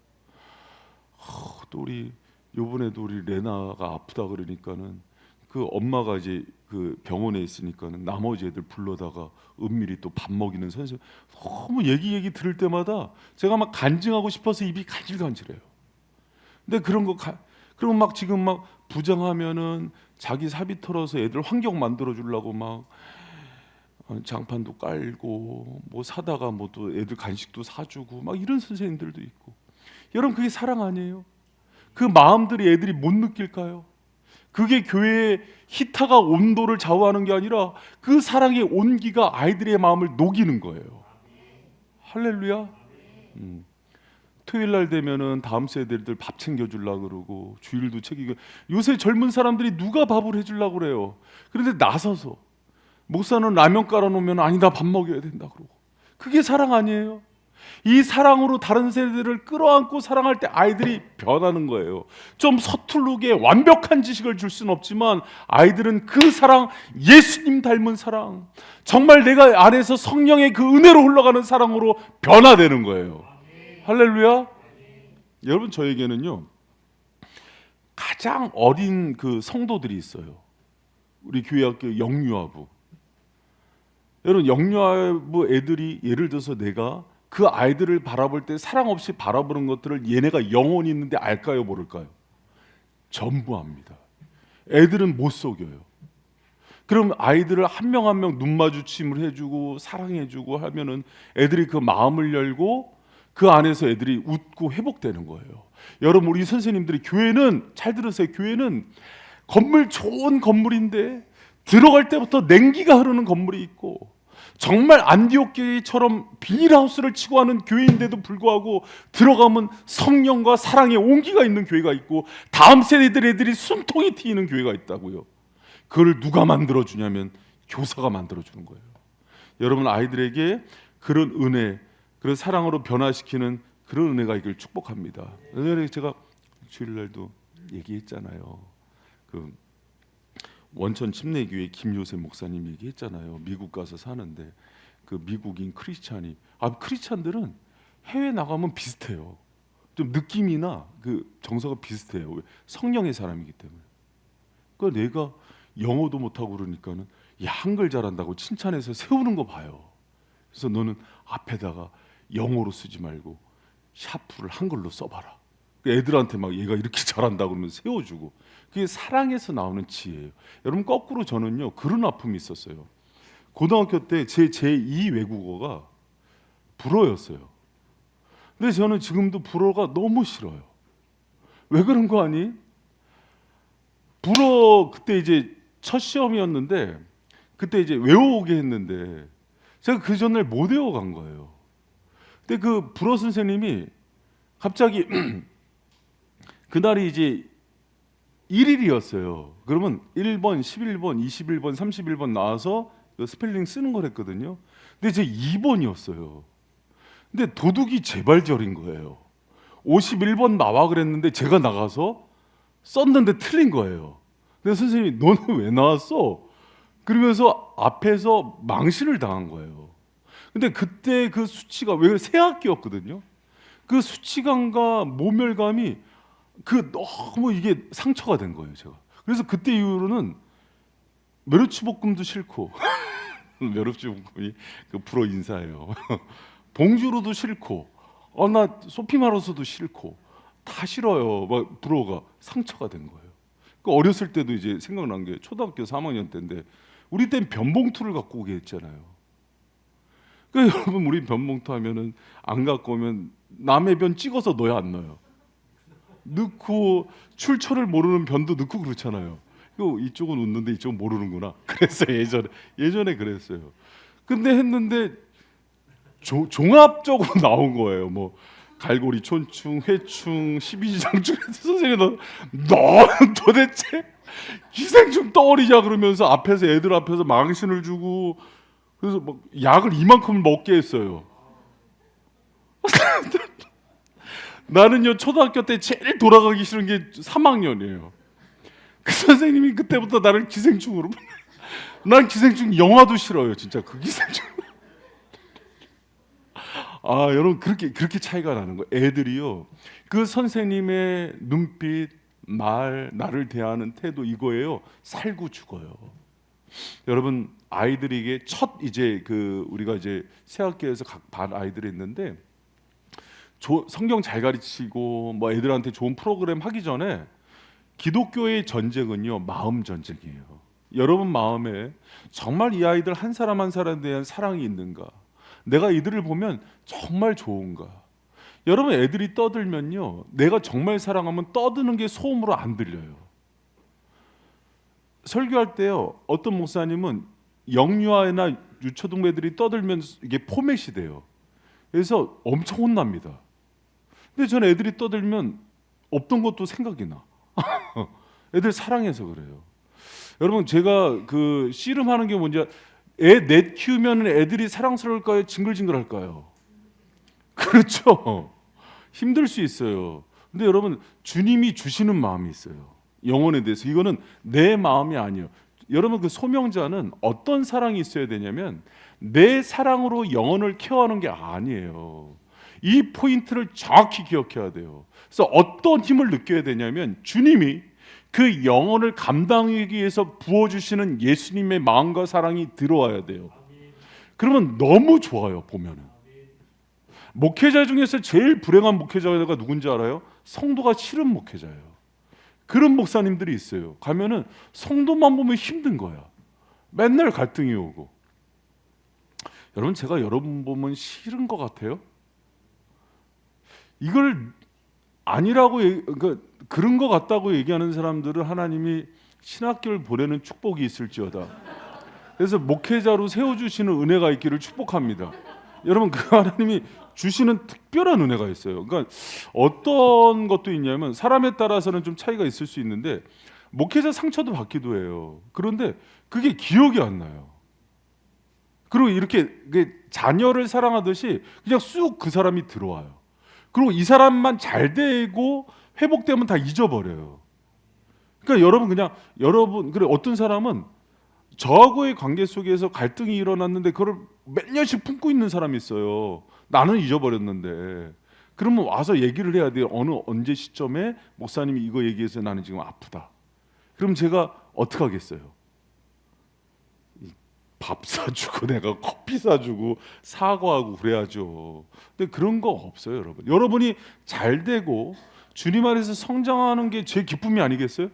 Speaker 1: 또 우리 요번에도 우리 레나가 아프다 그러니까는 그 엄마가 이제 그 병원에 있으니까는 나머지 애들 불러다가 은밀히 또 밥 먹이는 선생님 너무 얘기 들을 때마다 제가 막 간증하고 싶어서 입이 간질간질해요. 근데 그러면 막 지금 막 부정하면은 자기 사비 털어서 애들 환경 만들어 주려고 막 장판도 깔고 뭐 사다가 뭐 또 애들 간식도 사주고 막 이런 선생님들도 있고. 여러분 그게 사랑 아니에요? 그 마음들이 애들이 못 느낄까요? 그게 교회의 희타가 온도를 좌우하는 게 아니라 그 사랑의 온기가 아이들의 마음을 녹이는 거예요. 할렐루야. 토요일 날 되면은 다음 세대들 밥 챙겨주려고 그러고 주일도 챙기고 요새 젊은 사람들이 누가 밥을 해주려고 그래요. 그런데 나서서 목사는 라면 깔아놓으면 아니다 밥 먹여야 된다 그러고 그게 사랑 아니에요? 이 사랑으로 다른 세대를 끌어안고 사랑할 때 아이들이 변하는 거예요. 좀 서투르게 완벽한 지식을 줄 수는 없지만 아이들은 그 사랑, 예수님 닮은 사랑, 정말 내가 안에서 성령의 그 은혜로 흘러가는 사랑으로 변화되는 거예요. 할렐루야. 여러분 저에게는요 가장 어린 그 성도들이 있어요. 우리 교회 학교 영유아부. 여러분 영유아부 애들이 예를 들어서 내가 그 아이들을 바라볼 때 사랑 없이 바라보는 것들을 얘네가 영혼이 있는데 알까요 모를까요? 전부 압니다. 애들은 못 속여요. 그럼 아이들을 한 명 한 명 눈 마주침을 해주고 사랑해주고 하면은 애들이 그 마음을 열고 그 안에서 애들이 웃고 회복되는 거예요. 여러분 우리 선생님들이 교회는 잘 들으세요. 교회는 건물 좋은 건물인데 들어갈 때부터 냉기가 흐르는 건물이 있고 정말 안디옥 교회처럼 비닐하우스를 치고 하는 교회인데도 불구하고 들어가면 성령과 사랑의 온기가 있는 교회가 있고 다음 세대들 애들이 숨통이 트이는 교회가 있다고요. 그걸 누가 만들어주냐면 교사가 만들어주는 거예요. 여러분 아이들에게 그런 은혜 그런 사랑으로 변화시키는 그런 은혜가 있길 축복합니다. 제가 주일날도 얘기했잖아요. 그 원천 침례교회 김요셉 목사님 얘기했잖아요. 미국 가서 사는데 그 미국인 크리스찬이 크리스찬들은 해외 나가면 비슷해요. 좀 느낌이나 그 정서가 비슷해요. 성령의 사람이기 때문에. 그러니까 내가 영어도 못하고 그러니까는 야 한글 잘한다고 칭찬해서 세우는 거 봐요. 그래서 너는 앞에다가 영어로 쓰지 말고 샤프를 한글로 써봐라. 애들한테 막 얘가 이렇게 잘한다 그러면 세워주고 그게 사랑에서 나오는 지혜예요. 여러분 거꾸로 저는요 그런 아픔이 있었어요. 고등학교 때 제 제2 외국어가 불어였어요. 근데 저는 지금도 불어가 너무 싫어요. 왜 그런 거 아니? 불어 그때 이제 첫 시험이었는데 그때 이제 외워오게 했는데 제가 그 전날 못 외워간 거예요. 근데 그 불어 선생님이 갑자기 그날이 이제 1일이었어요. 그러면 1번, 11번, 21번, 31번 나와서 스펠링 쓰는 걸 했거든요. 근데 제 2번이었어요. 근데 도둑이 제발저린 거예요. 51번 나와 그랬는데 제가 나가서 썼는데 틀린 거예요. 근데 선생님이 너는 왜 나왔어? 그러면서 앞에서 망신을 당한 거예요. 근데 그때 그 수치가 왜 새 학기였거든요. 그 수치감과 모멸감이 그 너무 이게 상처가 된 거예요, 제가. 그래서 그때 이후로는 멸치볶음도 싫고 멸치볶음이 그 불어 인사예요. 봉주로도 싫고, 나 소피마로서도 싫고 다 싫어요. 막 불어가 상처가 된 거예요. 그 어렸을 때도 이제 생각난 게 초등학교 3학년 때인데 우리 땐 변봉투를 갖고 오게 했잖아요. 그 여러분 우리 변봉투 하면은 안 갖고 오면 남의 변 찍어서 넣어야 안 넣어요? 넣고 출처를 모르는 변도 넣고 그렇잖아요. 이거 이쪽은 웃는데 이쪽은 모르는구나. 그랬어요. 예전에 그랬어요. 근데 했는데 종합적으로 나온 거예요. 뭐 갈고리, 촌충, 회충, 십이지장충. 선생님 너는 도대체 기생충 떠오르냐 그러면서 앞에서 애들 앞에서 망신을 주고 그래서 막 약을 이만큼 먹게 했어요. 나는요 초등학교 때 제일 돌아가기 싫은 게 3학년이에요. 그 선생님이 그때부터 나를 기생충으로 난 기생충 영화도 싫어요. 진짜 그 기생충. 아 여러분 그렇게 차이가 나는 거예요. 애들이요 그 선생님의 눈빛, 말, 나를 대하는 태도 이거예요. 살고 죽어요. 여러분 아이들에게 첫 이제 그 우리가 이제 새학기에서 각 반 아이들이 있는데 성경 잘 가르치고 뭐 애들한테 좋은 프로그램 하기 전에 기독교의 전쟁은요 마음 전쟁이에요. 여러분 마음에 정말 이 아이들 한 사람 한 사람에 대한 사랑이 있는가? 내가 이들을 보면 정말 좋은가? 여러분 애들이 떠들면요 내가 정말 사랑하면 떠드는 게 소음으로 안 들려요. 설교할 때요 어떤 목사님은 영유아나 유초등배들이 떠들면 이게 포맷이 돼요. 그래서 엄청 혼납니다. 근데 저는 애들이 떠들면 없던 것도 생각이 나. 애들 사랑해서 그래요. 여러분 제가 그 씨름하는 게 뭔지 애 넷 키우면 애들이 사랑스러울까요? 징글징글할까요? 그렇죠. 힘들 수 있어요. 근데 여러분 주님이 주시는 마음이 있어요. 영혼에 대해서 이거는 내 마음이 아니에요. 여러분 그 소명자는 어떤 사랑이 있어야 되냐면 내 사랑으로 영혼을 케어하는 게 아니에요. 이 포인트를 정확히 기억해야 돼요. 그래서 어떤 힘을 느껴야 되냐면 주님이 그 영혼을 감당하기 위해서 부어주시는 예수님의 마음과 사랑이 들어와야 돼요. 그러면 너무 좋아요. 보면은 목회자 중에서 제일 불행한 목회자가 누군지 알아요? 성도가 싫은 목회자예요. 그런 목사님들이 있어요. 가면은 성도만 보면 힘든 거야. 맨날 갈등이 오고. 여러분 제가 여러분 보면 싫은 것 같아요? 이걸 아니라고 그러니까 그런 것 같다고 얘기하는 사람들은 하나님이 신학교를 보내는 축복이 있을지어다. 그래서 목회자로 세워주시는 은혜가 있기를 축복합니다. 여러분 그 하나님이 주시는 특별한 은혜가 있어요. 그러니까 어떤 것도 있냐면 사람에 따라서는 좀 차이가 있을 수 있는데 목회자 상처도 받기도 해요. 그런데 그게 기억이 안 나요. 그리고 이렇게 자녀를 사랑하듯이 그냥 쑥 그 사람이 들어와요. 그리고 이 사람만 잘 되고 회복되면 다 잊어버려요. 그러니까 여러분 그래 어떤 사람은 저하고의 관계 속에서 갈등이 일어났는데 그걸 몇 년씩 품고 있는 사람이 있어요. 나는 잊어버렸는데. 그러면 와서 얘기를 해야 돼요. 언제 시점에 목사님이 이거 얘기해서 나는 지금 아프다. 그럼 제가 어떻게 하겠어요? 밥 사주고 내가 커피 사주고 사과하고 그래야죠. 근데 그런 거 없어요, 여러분. 여러분이 잘 되고 주님 안에서 성장하는 게 제 기쁨이 아니겠어요?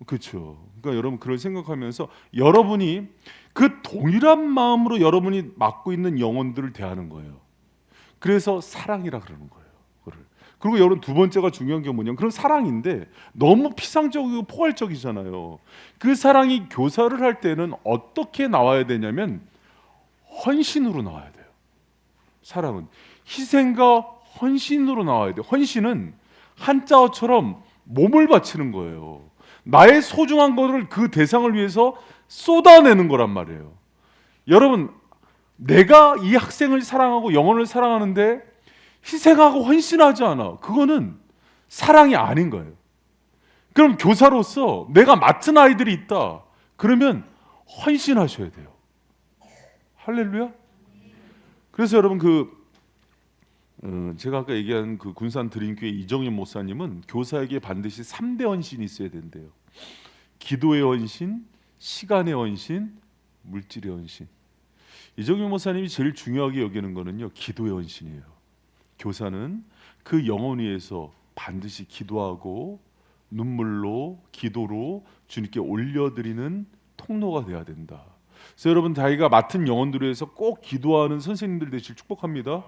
Speaker 1: 그렇죠. 그러니까 여러분 그걸 생각하면서 여러분이 그 동일한 마음으로 여러분이 맡고 있는 영혼들을 대하는 거예요. 그래서 사랑이라 그러는 거예요. 그리고 여러분 두 번째가 중요한 게 뭐냐면 그런 사랑인데 너무 피상적이고 포괄적이잖아요. 그 사랑이 교사를 할 때는 어떻게 나와야 되냐면 헌신으로 나와야 돼요. 사랑은 희생과 헌신으로 나와야 돼요. 헌신은 한자어처럼 몸을 바치는 거예요. 나의 소중한 것을 그 대상을 위해서 쏟아내는 거란 말이에요. 여러분 내가 이 학생을 사랑하고 영혼을 사랑하는데 희생하고 헌신하지 않아. 그거는 사랑이 아닌 거예요. 그럼 교사로서 내가 맡은 아이들이 있다. 그러면 헌신하셔야 돼요. 할렐루야. 그래서 여러분 제가 아까 얘기한 그 군산 드림교회 이정현 목사님은 교사에게 반드시 3대 헌신이 있어야 된대요. 기도의 헌신, 시간의 헌신, 물질의 헌신. 이정현 목사님이 제일 중요하게 여기는 거는요, 기도의 헌신이에요. 교사는 그 영혼 위해서 반드시 기도하고 눈물로 기도로 주님께 올려드리는 통로가 되어야 된다. 그래서 여러분 자기가 맡은 영혼들을 위해서 꼭 기도하는 선생님들 되실 축복합니다.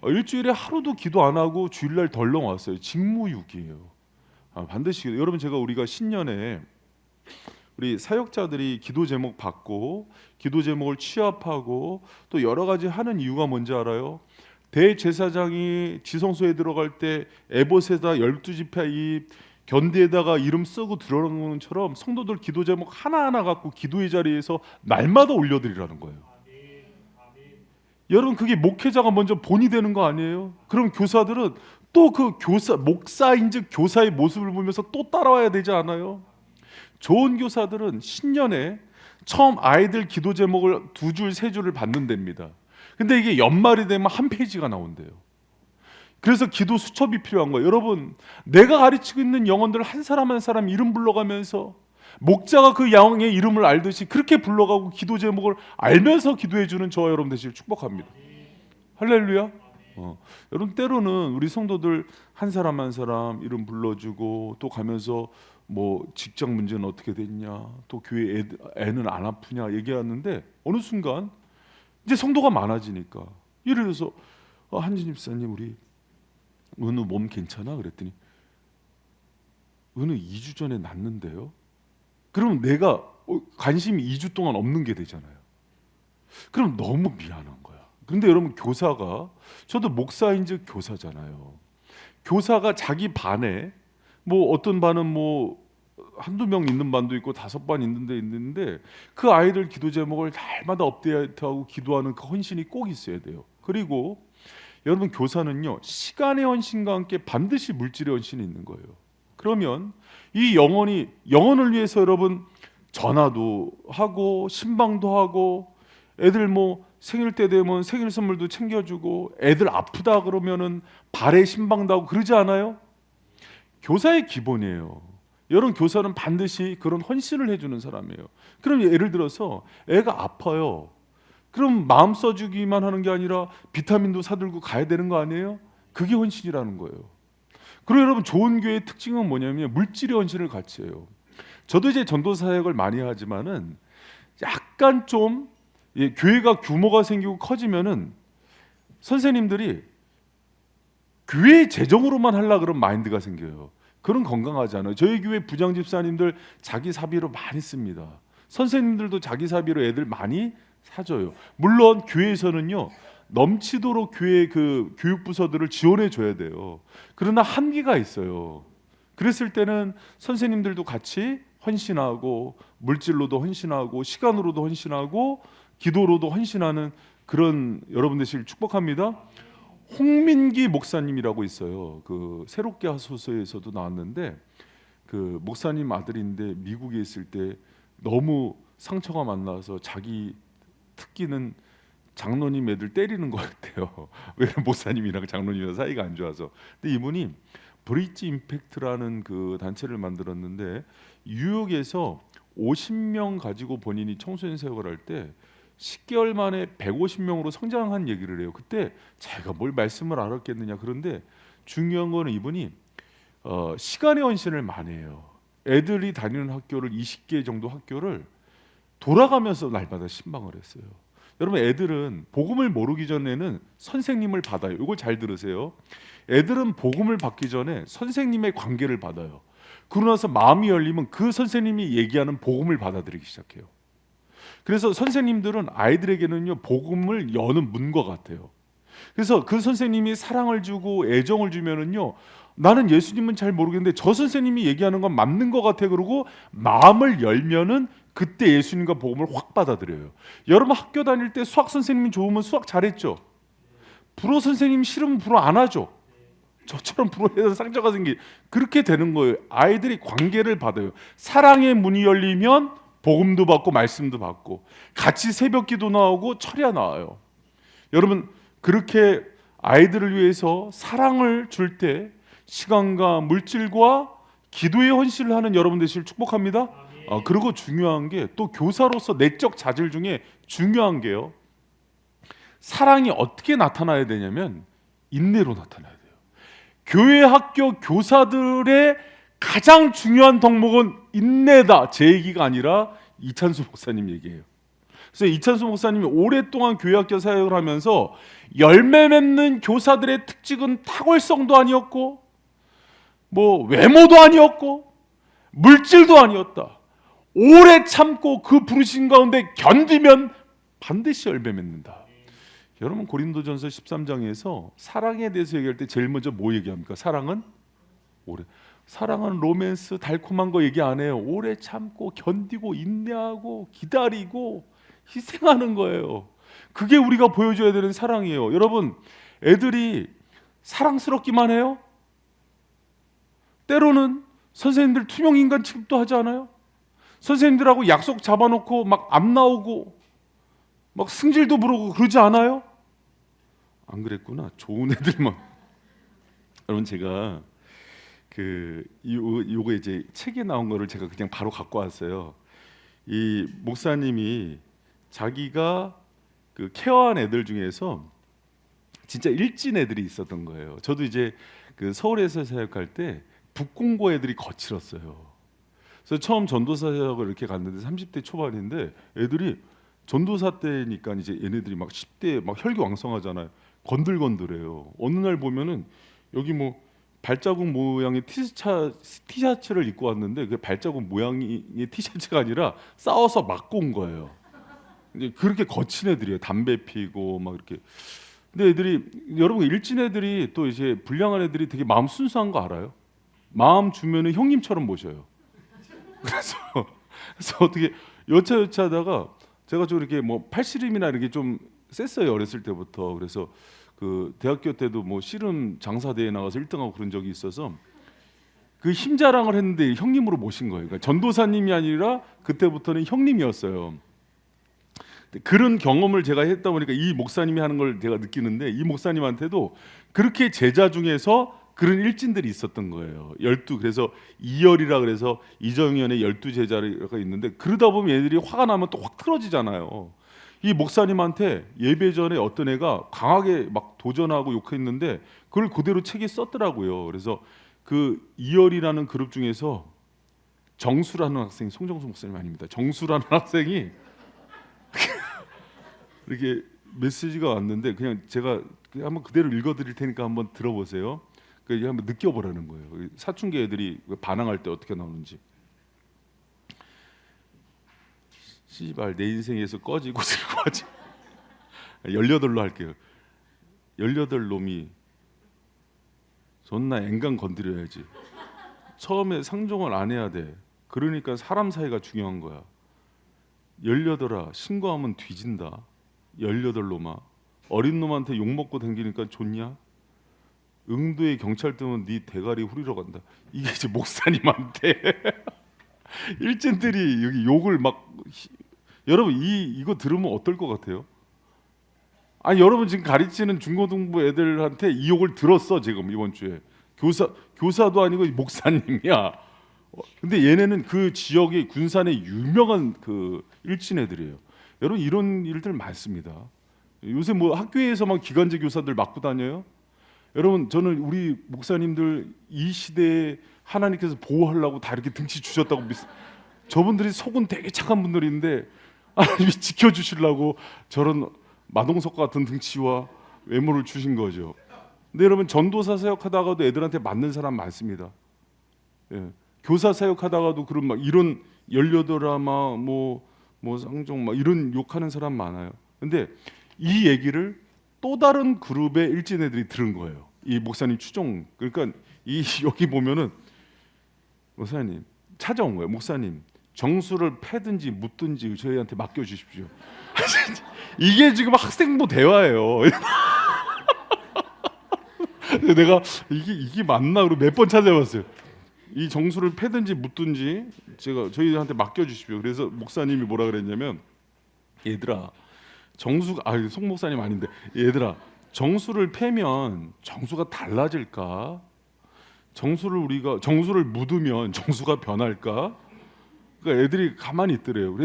Speaker 1: 일주일에 하루도 기도 안 하고 주일날 덜렁 왔어요. 직무유기예요. 반드시 여러분, 우리가 신년에 우리 사역자들이 기도 제목 받고 기도 제목을 취합하고 또 여러 가지 하는 이유가 뭔지 알아요? 대제사장이 지성소에 들어갈 때 에봇에다 12지파 이 견디에다가 이름 쓰고 들어가는 것처럼 성도들 기도 제목 하나하나 갖고 기도의 자리에서 날마다 올려드리라는 거예요. 여러분, 그게 목회자가 먼저 본이 되는 거 아니에요? 그럼 교사들은 또 그 목사인즉 교사의 모습을 보면서 또 따라와야 되지 않아요? 좋은 교사들은 신년에 처음 아이들 기도 제목을 2줄 3줄을 받는답니다. 근데 이게 연말이 되면 한 페이지가 나온대요. 그래서 기도 수첩이 필요한 거예요. 여러분, 내가 가르치고 있는 영혼들 한 사람 한 사람 이름 불러가면서 목자가 그 양의 이름을 알듯이 그렇게 불러가고 기도 제목을 알면서 기도해 주는 저와 여러분 되시길 축복합니다. 할렐루야. 여러분, 때로는 우리 성도들 한 사람 한 사람 이름 불러주고 또 가면서 뭐 직장 문제는 어떻게 됐냐, 또 교회 애는 안 아프냐 얘기하는데 어느 순간 이제 성도가 많아지니까, 예를 들어서 한진 집사님, 우리 은우 몸 괜찮아? 그랬더니 은우 2주 전에 났는데요. 그러면 내가 관심이 2주 동안 없는 게 되잖아요. 그럼 너무 미안한 거야. 그런데 여러분, 교사가, 저도 목사인즉 교사잖아요. 교사가 자기 반에 뭐 어떤 반은 뭐 한두 명 있는 반도 있고 5반 있는 데 있는데 그 아이들 기도 제목을 날마다 업데이트하고 기도하는 그 헌신이 꼭 있어야 돼요. 그리고 여러분, 교사는요, 시간의 헌신과 함께 반드시 물질의 헌신이 있는 거예요. 그러면 이 영혼을 위해서 여러분 전화도 하고 신방도 하고, 애들 뭐 생일 때 되면 생일 선물도 챙겨주고, 애들 아프다 그러면은 발에 신방도 하고 그러지 않아요? 교사의 기본이에요. 여러분, 교사는 반드시 그런 헌신을 해주는 사람이에요. 그럼 예를 들어서 애가 아파요. 그럼 마음 써주기만 하는 게 아니라 비타민도 사들고 가야 되는 거 아니에요? 그게 헌신이라는 거예요. 그리고 여러분, 좋은 교회의 특징은 뭐냐면 물질의 헌신을 같이 해요. 저도 이제 전도 사역을 많이 하지만은 약간 좀 교회가 규모가 생기고 커지면은 선생님들이 교회 재정으로만 하려고 그런 마인드가 생겨요. 그런 건강하지 않아요. 저희 교회 부장 집사님들 자기 사비로 많이 씁니다. 선생님들도 자기 사비로 애들 많이 사줘요. 물론 교회에서는요, 넘치도록 교회 그 교육부서들을 지원해 줘야 돼요. 그러나 한계가 있어요. 그랬을 때는 선생님들도 같이 헌신하고, 물질로도 헌신하고, 시간으로도 헌신하고, 기도로도 헌신하는 그런 여러분 되시길 축복합니다. 홍민기 목사님이라고 있어요. 그 새롭게 하소서에서도 나왔는데, 그 목사님 아들인데 미국에 있을 때 너무 상처가 많아서 자기 특기는 장로님 애들 때리는 것 같아요. 왜냐면 목사님이랑 장로님이랑 사이가 안 좋아서. 근데 이분이 브릿지 임팩트라는 그 단체를 만들었는데, 뉴욕에서 50명 가지고 본인이 청소년 사역을 할 때 10개월 만에 150명으로 성장한 얘기를 해요. 그때 제가 뭘 말씀을 알았겠느냐. 그런데 중요한 거는 이분이 시간의 헌신을 많이 해요. 애들이 다니는 학교를 20개 정도 학교를 돌아가면서 날마다 신방을 했어요. 여러분, 애들은 복음을 모르기 전에는 선생님을 받아요. 이걸 잘 들으세요. 애들은 복음을 받기 전에 선생님의 관계를 받아요. 그러고 나서 마음이 열리면 그 선생님이 얘기하는 복음을 받아들이기 시작해요. 그래서 선생님들은 아이들에게는요, 복음을 여는 문과 같아요. 그래서 그 선생님이 사랑을 주고 애정을 주면은요, 나는 예수님은 잘 모르겠는데 저 선생님이 얘기하는 건 맞는 것 같아. 그러고 마음을 열면은 그때 예수님과 복음을 확 받아들여요. 여러분, 학교 다닐 때 수학 선생님이 좋으면 수학 잘했죠. 불어 선생님이 싫으면 불어 안 하죠. 저처럼 불어에서 상처가 생기, 그렇게 되는 거예요. 아이들이 관계를 받아요. 사랑의 문이 열리면 복음도 받고 말씀도 받고, 같이 새벽기도 나오고 철야 나와요. 여러분, 그렇게 아이들을 위해서 사랑을 줄 때 시간과 물질과 기도의 헌신을 하는 여러분 되시길 축복합니다. 그리고 중요한 게, 또 교사로서 내적 자질 중에 중요한 게요, 사랑이 어떻게 나타나야 되냐면 인내로 나타나야 돼요. 교회 학교 교사들의 가장 중요한 덕목은 인내다. 제 얘기가 아니라 이찬수 목사님 얘기예요. 그래서 이찬수 목사님이 오랫동안 교회학교 사역을 하면서 열매 맺는 교사들의 특징은 탁월성도 아니었고 뭐 외모도 아니었고 물질도 아니었다. 오래 참고 그 부르신 가운데 견디면 반드시 열매 맺는다. 여러분 고린도전서 13장에서 사랑에 대해서 얘기할 때 제일 먼저 뭐 얘기합니까? 사랑은 오래. 사랑은 로맨스 달콤한 거 얘기 안 해요. 오래 참고 견디고 인내하고 기다리고 희생하는 거예요. 그게 우리가 보여줘야 되는 사랑이에요. 여러분 애들이 사랑스럽기만 해요? 때로는 선생님들 투명인간 취급도 하지 않아요? 선생님들하고 약속 잡아놓고 막 안 나오고 막 승질도 부르고 그러지 않아요? 안 그랬구나. 좋은 애들만. 여러분 제가 요거 이제 책에 나온 거를 제가 그냥 바로 갖고 왔어요. 이 목사님이 자기가 그 케어한 애들 중에서 진짜 일진 애들이 있었던 거예요. 저도 이제 그 서울에서 사역할 때 북공고 애들이 거칠었어요. 그래서 처음 전도사 사역을 이렇게 갔는데 30대 초반인데 애들이 전도사 때니까 이제 얘네들이 막 10대 막 혈기왕성하잖아요. 건들건들해요. 어느 날 보면은 여기 뭐 발자국 모양의 티셔츠를 입고 왔는데 그 발자국 모양의 티셔츠가 아니라 싸워서 맞고 온 거예요. 이제 그렇게 거친 애들이에요. 담배 피고 막 이렇게. 근데 애들이 여러분 일진 애들이 또 이제 불량한 애들이 되게 마음 순수한 거 알아요? 마음 주면은 형님처럼 모셔요. 그래서 어떻게 여차하다가 제가 좀 이렇게 뭐 팔씨름이나 이렇게 좀 셌어요 어렸을 때부터. 그래서 그 대학교 때도 뭐 씨름 장사 대회 나가서 1등하고 그런 적이 있어서 그 힘자랑을 했는데 형님으로 모신 거예요. 그러니까 전도사님이 아니라 그때부터는 형님이었어요. 그런 경험을 제가 했다 보니까 이 목사님이 하는 걸 제가 느끼는데 이 목사님한테도 그렇게 제자 중에서 그런 일진들이 있었던 거예요. 12. 그래서 이열이라 그래서 이정현의 12제자가 있는데 그러다 보면 얘들이 화가 나면 또 확 틀어지잖아요. 이 목사님한테 예배 전에 어떤 애가 강하게 막 도전하고 욕했는데 그걸 그대로 책에 썼더라고요. 그래서 그 이열이라는 그룹 중에서 정수라는 학생이, 송정수 목사님 아닙니다. 정수라는 학생이 이렇게 메시지가 왔는데 그냥 제가 한번 그대로 읽어드릴 테니까 한번 들어보세요. 그러니까 한번 느껴보라는 거예요. 사춘기 애들이 반항할 때 어떻게 나오는지. 씨발 내 인생에서 꺼지고 들어가지. 18로 할게요. 18놈이 존나 앵간 건드려야지. 처음에 상종을 안 해야 돼. 그러니까 사람 사이가 중요한 거야. 18아 신고하면 뒤진다. 18놈아 어린 놈한테 욕먹고 댕기니까 좋냐? 응도에 경찰 뜨면 네 대가리 후리러 간다. 이게 이제 목사님한테 일진들이 여기 욕을 막. 여러분 이거 들으면 어떨 것 같아요? 아니 여러분 지금 가르치는 중고등부 애들한테 이 욕을 들었어 지금 이번 주에. 교사도 아니고 목사님이야. 근데 얘네는 그 지역의 군산의 유명한 그 일진 애들이에요. 여러분 이런 일들 많습니다. 요새 뭐 학교에서만 기간제 교사들 맡고 다녀요. 여러분 저는 우리 목사님들 이 시대에 하나님께서 보호하려고 다 이렇게 등치 주셨다고 저분들이 속은 되게 착한 분들인데 하나님이 지켜주시려고 저런 마동석 같은 등치와 외모를 주신 거죠. 근데 여러분 전도사 사역하다가도 애들한테 맞는 사람 많습니다. 예. 교사 사역하다가도 그런 막 이런 18아 뭐 상종 막 이런 욕하는 사람 많아요. 근데 이 얘기를 또 다른 그룹의 일진 애들이 들은 거예요. 이 목사님 추종. 그러니까 여기 보면은 목사님 찾아온 거예요. 목사님 정수를 패든지 묻든지 저희한테 맡겨주십시오. 이게 지금 학생부 대화예요. 내가 이게 맞나 그러고 몇 번 찾아봤어요. 이 정수를 패든지 묻든지 저희한테 맡겨주십시오. 그래서 목사님이 뭐라 그랬냐면 얘들아 정수가 송 목사님 아닌데 얘들아 정수를 패면 정수가 달라질까? 정수를 묻으면 정수가 변할까? 그러니까 애들이 가만히 있더래요.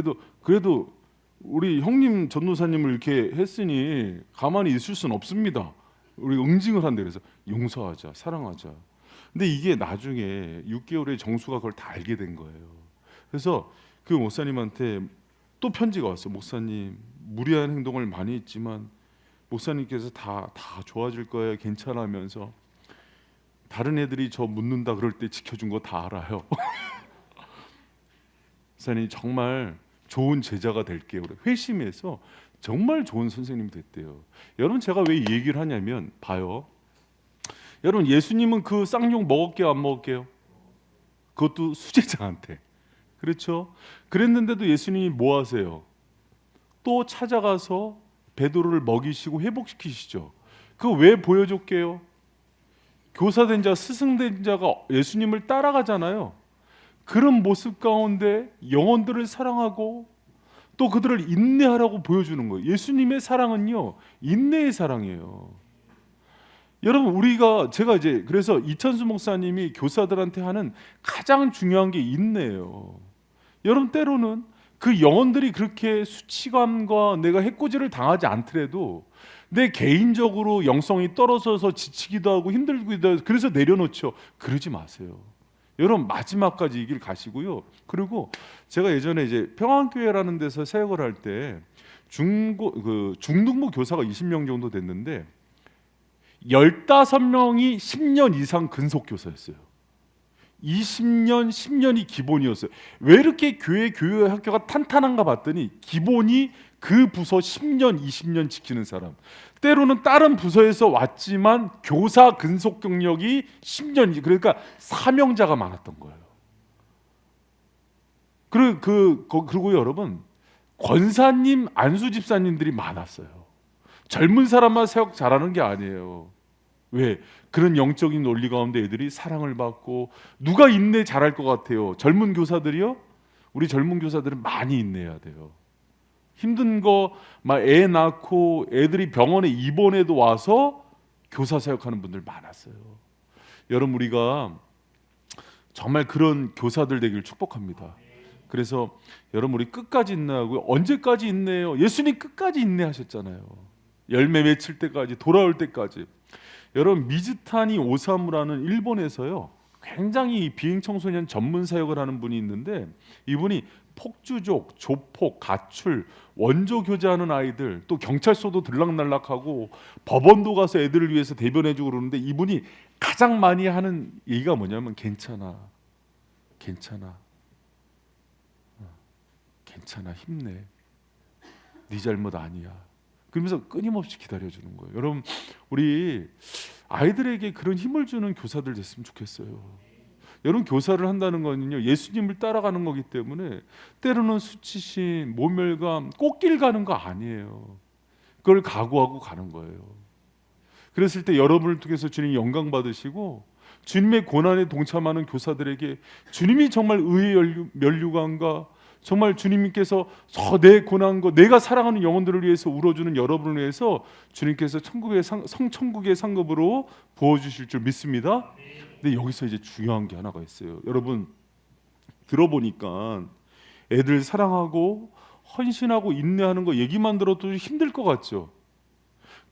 Speaker 1: 그래도 우리 형님 전도사님을 이렇게 했으니 가만히 있을 수는 없습니다. 우리 응징을 한대. 그래서 용서하자, 사랑하자. 근데 이게 나중에 6개월의 정수가 그걸 다 알게 된 거예요. 그래서 그 목사님한테 또 편지가 왔어요. 목사님, 무리한 행동을 많이 했지만 목사님께서 다 좋아질 거예요, 괜찮아 하면서 다른 애들이 저 묻는다 그럴 때 지켜준 거 다 알아요. 목사님 정말 좋은 제자가 될게요. 회심해서 정말 좋은 선생님이 됐대요. 여러분, 제가 왜 이 얘기를 하냐면 봐요. 여러분, 예수님은 그 쌍욕 먹을게요, 안 먹을게요? 그것도 수제자한테. 그렇죠? 그랬는데도 예수님이 뭐 하세요? 또 찾아가서 베드로를 먹이시고 회복시키시죠. 그거 왜 보여줬게요? 교사된 자, 스승된 자가 예수님을 따라가잖아요. 그런 모습 가운데 영혼들을 사랑하고 또 그들을 인내하라고 보여주는 거예요. 예수님의 사랑은요, 인내의 사랑이에요. 여러분, 제가 이제 그래서 이천수 목사님이 교사들한테 하는 가장 중요한 게 인내예요. 여러분, 때로는 그 영혼들이 그렇게 수치감과 내가 해코지를 당하지 않더라도 내 개인적으로 영성이 떨어져서 지치기도 하고 힘들기도 하고 그래서 내려놓죠. 그러지 마세요. 여러분, 마지막까지 이 길 가시고요. 그리고 제가 예전에 이제 평안교회라는 데서 사역을 할 때 중등부 교사가 20명 정도 됐는데 15명이 10년 이상 근속 교사였어요. 20년, 10년이 기본이었어요. 왜 이렇게 교회 학교가 탄탄한가 봤더니 기본이 그 부서 10년, 20년 지키는 사람. 때로는 다른 부서에서 왔지만 교사 근속 경력이 10년, 그러니까 사명자가 많았던 거예요. 그리고 여러분, 권사님, 안수 집사님들이 많았어요. 젊은 사람만 사역 잘하는 게 아니에요. 왜? 그런 영적인 논리 가운데 애들이 사랑을 받고. 누가 인내 잘할 것 같아요? 젊은 교사들이요? 우리 젊은 교사들은 많이 인내해야 돼요. 힘든 거 막 애 낳고 애들이 병원에 입원해도 와서 교사 사역하는 분들 많았어요. 여러분, 우리가 정말 그런 교사들 되기를 축복합니다. 그래서 여러분, 우리 끝까지 인내하고요. 언제까지 인내해요? 예수님 끝까지 인내하셨잖아요. 열매 맺힐 때까지, 돌아올 때까지. 여러분, 미즈타니 오사무라는 일본에서요, 굉장히 비행 청소년 전문 사역을 하는 분이 있는데, 이분이 폭주족, 조폭, 가출, 원조 교제하는 아이들, 또 경찰서도 들락날락하고 법원도 가서 애들을 위해서 대변해주고 그러는데, 이분이 가장 많이 하는 얘기가 뭐냐면 괜찮아, 괜찮아, 괜찮아, 힘내, 네 잘못 아니야. 그러면서 끊임없이 기다려주는 거예요. 여러분, 우리 아이들에게 그런 힘을 주는 교사들 됐으면 좋겠어요. 여러분, 교사를 한다는 거는요, 예수님을 따라가는 거기 때문에 때로는 수치심, 모멸감, 꽃길 가는 거 아니에요. 그걸 각오하고 가는 거예요. 그랬을 때 여러분을 통해서 주님이 영광 받으시고, 주님의 고난에 동참하는 교사들에게 주님이 정말 의의 면류관과 정말 주님께서 내 고난과 내가 사랑하는 영혼들을 위해서 울어주는 여러분을 위해서 주님께서 천국의 상급으로 부어주실 줄 믿습니다. 근데 여기서 이제 중요한 게 하나가 있어요. 여러분, 들어보니까 애들 사랑하고 헌신하고 인내하는 거 얘기만 들어도 힘들 것 같죠.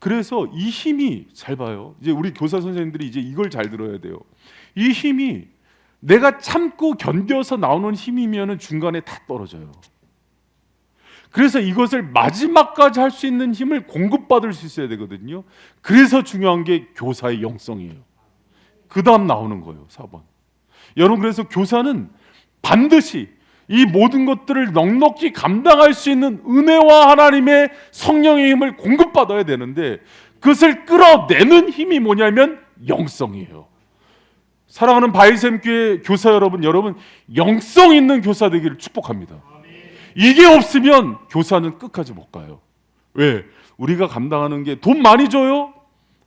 Speaker 1: 그래서 이 힘이, 잘 봐요, 이제 우리 교사 선생님들이 이제 이걸 잘 들어야 돼요. 이 힘이 내가 참고 견뎌서 나오는 힘이면 중간에 다 떨어져요. 그래서 이것을 마지막까지 할 수 있는 힘을 공급받을 수 있어야 되거든요. 그래서 중요한 게 교사의 영성이에요. 그 다음 나오는 거예요. 4번. 여러분, 그래서 교사는 반드시 이 모든 것들을 넉넉히 감당할 수 있는 은혜와 하나님의 성령의 힘을 공급받아야 되는데, 그것을 끌어내는 힘이 뭐냐면 영성이에요. 사랑하는 바이샘교회 교사 여러분, 영성 있는 교사 되기를 축복합니다. 이게 없으면 교사는 끝까지 못 가요. 왜? 우리가 감당하는 게 돈 많이 줘요?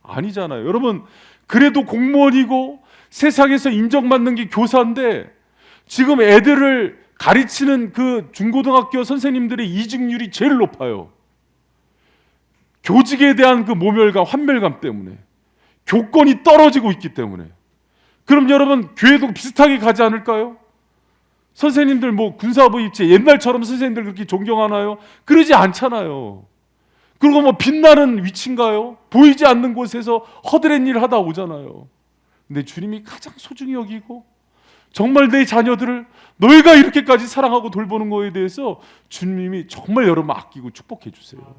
Speaker 1: 아니잖아요. 여러분, 그래도 공무원이고 세상에서 인정받는 게 교사인데, 지금 애들을 가르치는 그 중고등학교 선생님들의 이직률이 제일 높아요. 교직에 대한 그 모멸감, 환멸감 때문에, 교권이 떨어지고 있기 때문에. 그럼 여러분, 교회도 비슷하게 가지 않을까요? 선생님들 뭐 군사부 입체, 옛날처럼 선생님들 그렇게 존경하나요? 그러지 않잖아요. 그리고 뭐 빛나는 위치인가요? 보이지 않는 곳에서 허드렛 일 하다 오잖아요. 근데 주님이 가장 소중히 여기고 정말 내 자녀들을 너희가 이렇게까지 사랑하고 돌보는 거에 대해서 주님이 정말 여러분 아끼고 축복해 주세요.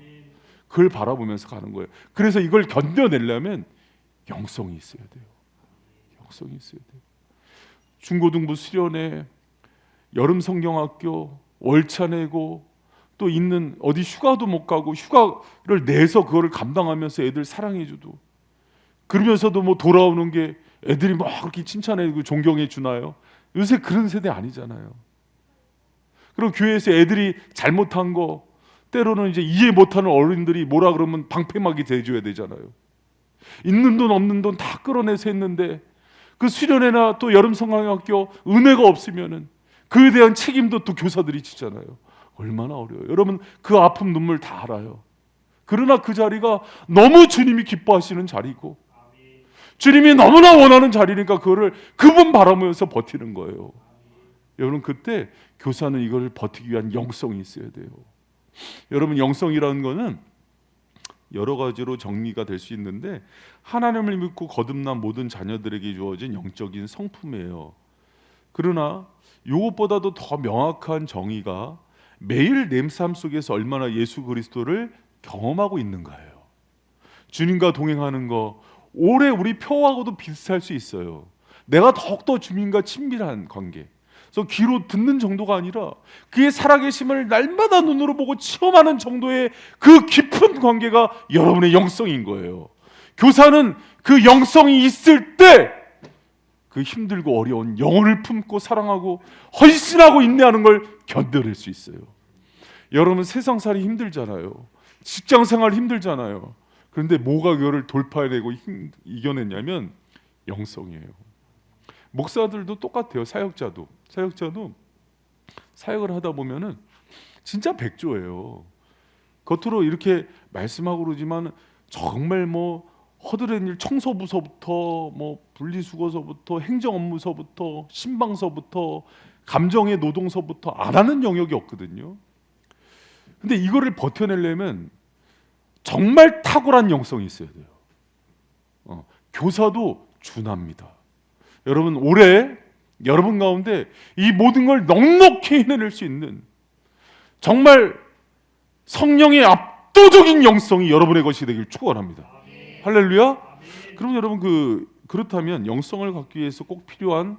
Speaker 1: 그걸 바라보면서 가는 거예요. 그래서 이걸 견뎌내려면 영성이 있어야 돼요. 영성이 있어야 돼요. 중고등부 수련회, 여름 성경학교, 월차 내고 또 있는 어디 휴가도 못 가고 휴가를 내서 그거를 감당하면서 애들 사랑해줘도, 그러면서도 뭐 돌아오는 게 애들이 막 그렇게 칭찬해주고 존경해 주나요? 요새 그런 세대 아니잖아요. 그리고 교회에서 애들이 잘못한 거 때로는 이제 이해 못하는 어른들이 뭐라 그러면 방패막이 돼줘야 되잖아요. 있는 돈 없는 돈 다 끌어내서 했는데 그 수련회나 또 여름 성경학교 은혜가 없으면은 그에 대한 책임도 또 교사들이 지잖아요. 얼마나 어려워요. 여러분 그 아픔 눈물 다 알아요. 그러나 그 자리가 너무 주님이 기뻐하시는 자리고 주님이 너무나 원하는 자리니까 그거를 그분 바라보면서 버티는 거예요. 여러분 그때 교사는 이걸 버티기 위한 영성이 있어야 돼요. 여러분 영성이라는 거는 여러 가지로 정리가 될 수 있는데 하나님을 믿고 거듭난 모든 자녀들에게 주어진 영적인 성품이에요. 그러나 이것보다도 더 명확한 정의가 매일 내 삶 속에서 얼마나 예수 그리스도를 경험하고 있는가예요. 주님과 동행하는 거 오래 우리 표하고도 비슷할 수 있어요. 내가 더욱더 주님과 친밀한 관계. 그래서 귀로 듣는 정도가 아니라 그의 살아계심을 날마다 눈으로 보고 체험하는 정도의 그 깊은 관계가 여러분의 영성인 거예요. 교사는 그 영성이 있을 때 그 힘들고 어려운 영혼을 품고 사랑하고 헌신하고 인내하는 걸 견뎌낼 수 있어요. 여러분 세상살이 힘들잖아요. 직장생활 힘들잖아요. 그런데 뭐가 그거를 돌파해내고 이겨냈냐면 영성이에요. 목사들도 똑같아요. 사역자도 사역을 하다 보면은 진짜 백조예요. 겉으로 이렇게 말씀하고 그러지만 정말 뭐 허드렛 일 청소부서부터 뭐 분리수거서부터 행정업무서부터 신방서부터 감정의 노동서부터 안 하는 영역이 없거든요. 근데 이거를 버텨내려면 정말 탁월한 영성이 있어야 돼요. 교사도 준합니다. 여러분 올해 여러분 가운데 이 모든 걸 넉넉히 해낼 수 있는 정말 성령의 압도적인 영성이 여러분의 것이 되길 축원합니다. 할렐루야. 그럼 여러분 그렇다면 영성을 갖기 위해서 꼭 필요한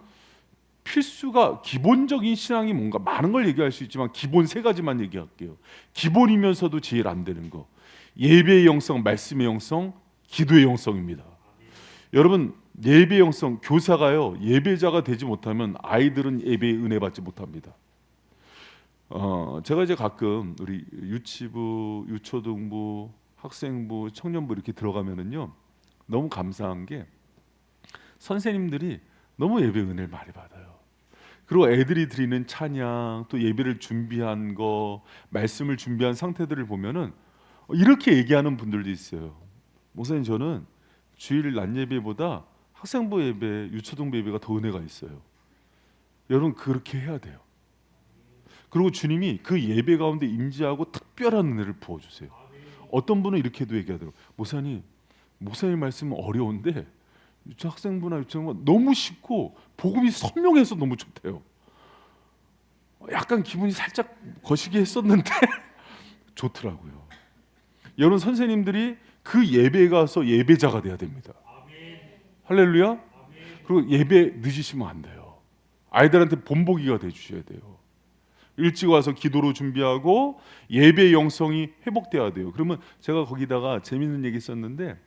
Speaker 1: 필수가 기본적인 신앙이 뭔가 많은 걸 얘기할 수 있지만 기본 세 가지만 얘기할게요. 기본이면서도 제일 안 되는 거. 예배의 영성, 말씀의 영성, 기도의 영성입니다. 여러분 예배의 영성, 교사가요 예배자가 되지 못하면 아이들은 예배의 은혜 받지 못합니다. 제가 이제 가끔 우리 유치부, 유초등부, 학생부, 청년부 이렇게 들어가면은요 너무 감사한 게 선생님들이 너무 예배 은혜를 많이 받아요. 그리고 애들이 드리는 찬양, 또 예배를 준비한 거, 말씀을 준비한 상태들을 보면은 이렇게 얘기하는 분들도 있어요. 목사님 저는 주일 낮 예배보다 학생부 예배, 유초등부 예배가 더 은혜가 있어요. 여러분 그렇게 해야 돼요. 그리고 주님이 그 예배 가운데 임재하고 특별한 은혜를 부어주세요. 어떤 분은 이렇게도 얘기하더라고요. 목사님 말씀은 어려운데 학생부나 유초등부 너무 쉽고 복음이 선명해서 너무 좋대요. 약간 기분이 살짝 거시기 했었는데 좋더라고요. 여러분 선생님들이 그 예배에 가서 예배자가 돼야 됩니다. 할렐루야. 그리고 예배 늦으시면 안 돼요. 아이들한테 본보기가 돼 주셔야 돼요. 일찍 와서 기도로 준비하고 예배의 영성이 회복돼야 돼요. 그러면 제가 거기다가 재밌는 얘기 썼는데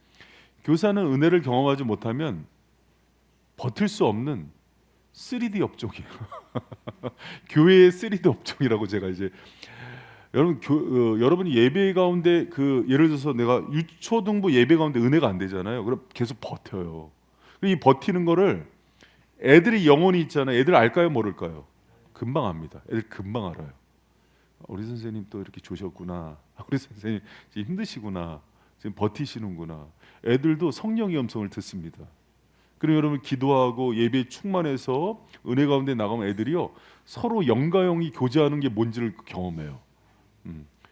Speaker 1: 교사는 은혜를 경험하지 못하면 버틸 수 없는 3D 업종이에요. 교회의 3D 업종이라고 제가 이제 여러분 여러분이 예배 가운데 예를 들어서 내가 유초등부 예배 가운데 은혜가 안 되잖아요. 그럼 계속 버텨요. 이 버티는 거를 애들이 영혼이 있잖아요. 애들 알까요, 모를까요? 금방 압니다. 애들 금방 알아요. 우리 선생님 또 이렇게 조셨구나. 우리 선생님 지금 힘드시구나. 지금 버티시는구나. 애들도 성령의 음성을 듣습니다. 그럼 여러분 기도하고 예배에 충만해서 은혜 가운데 나가면 애들이요 서로 영과 영이 교제하는 게 뭔지를 경험해요.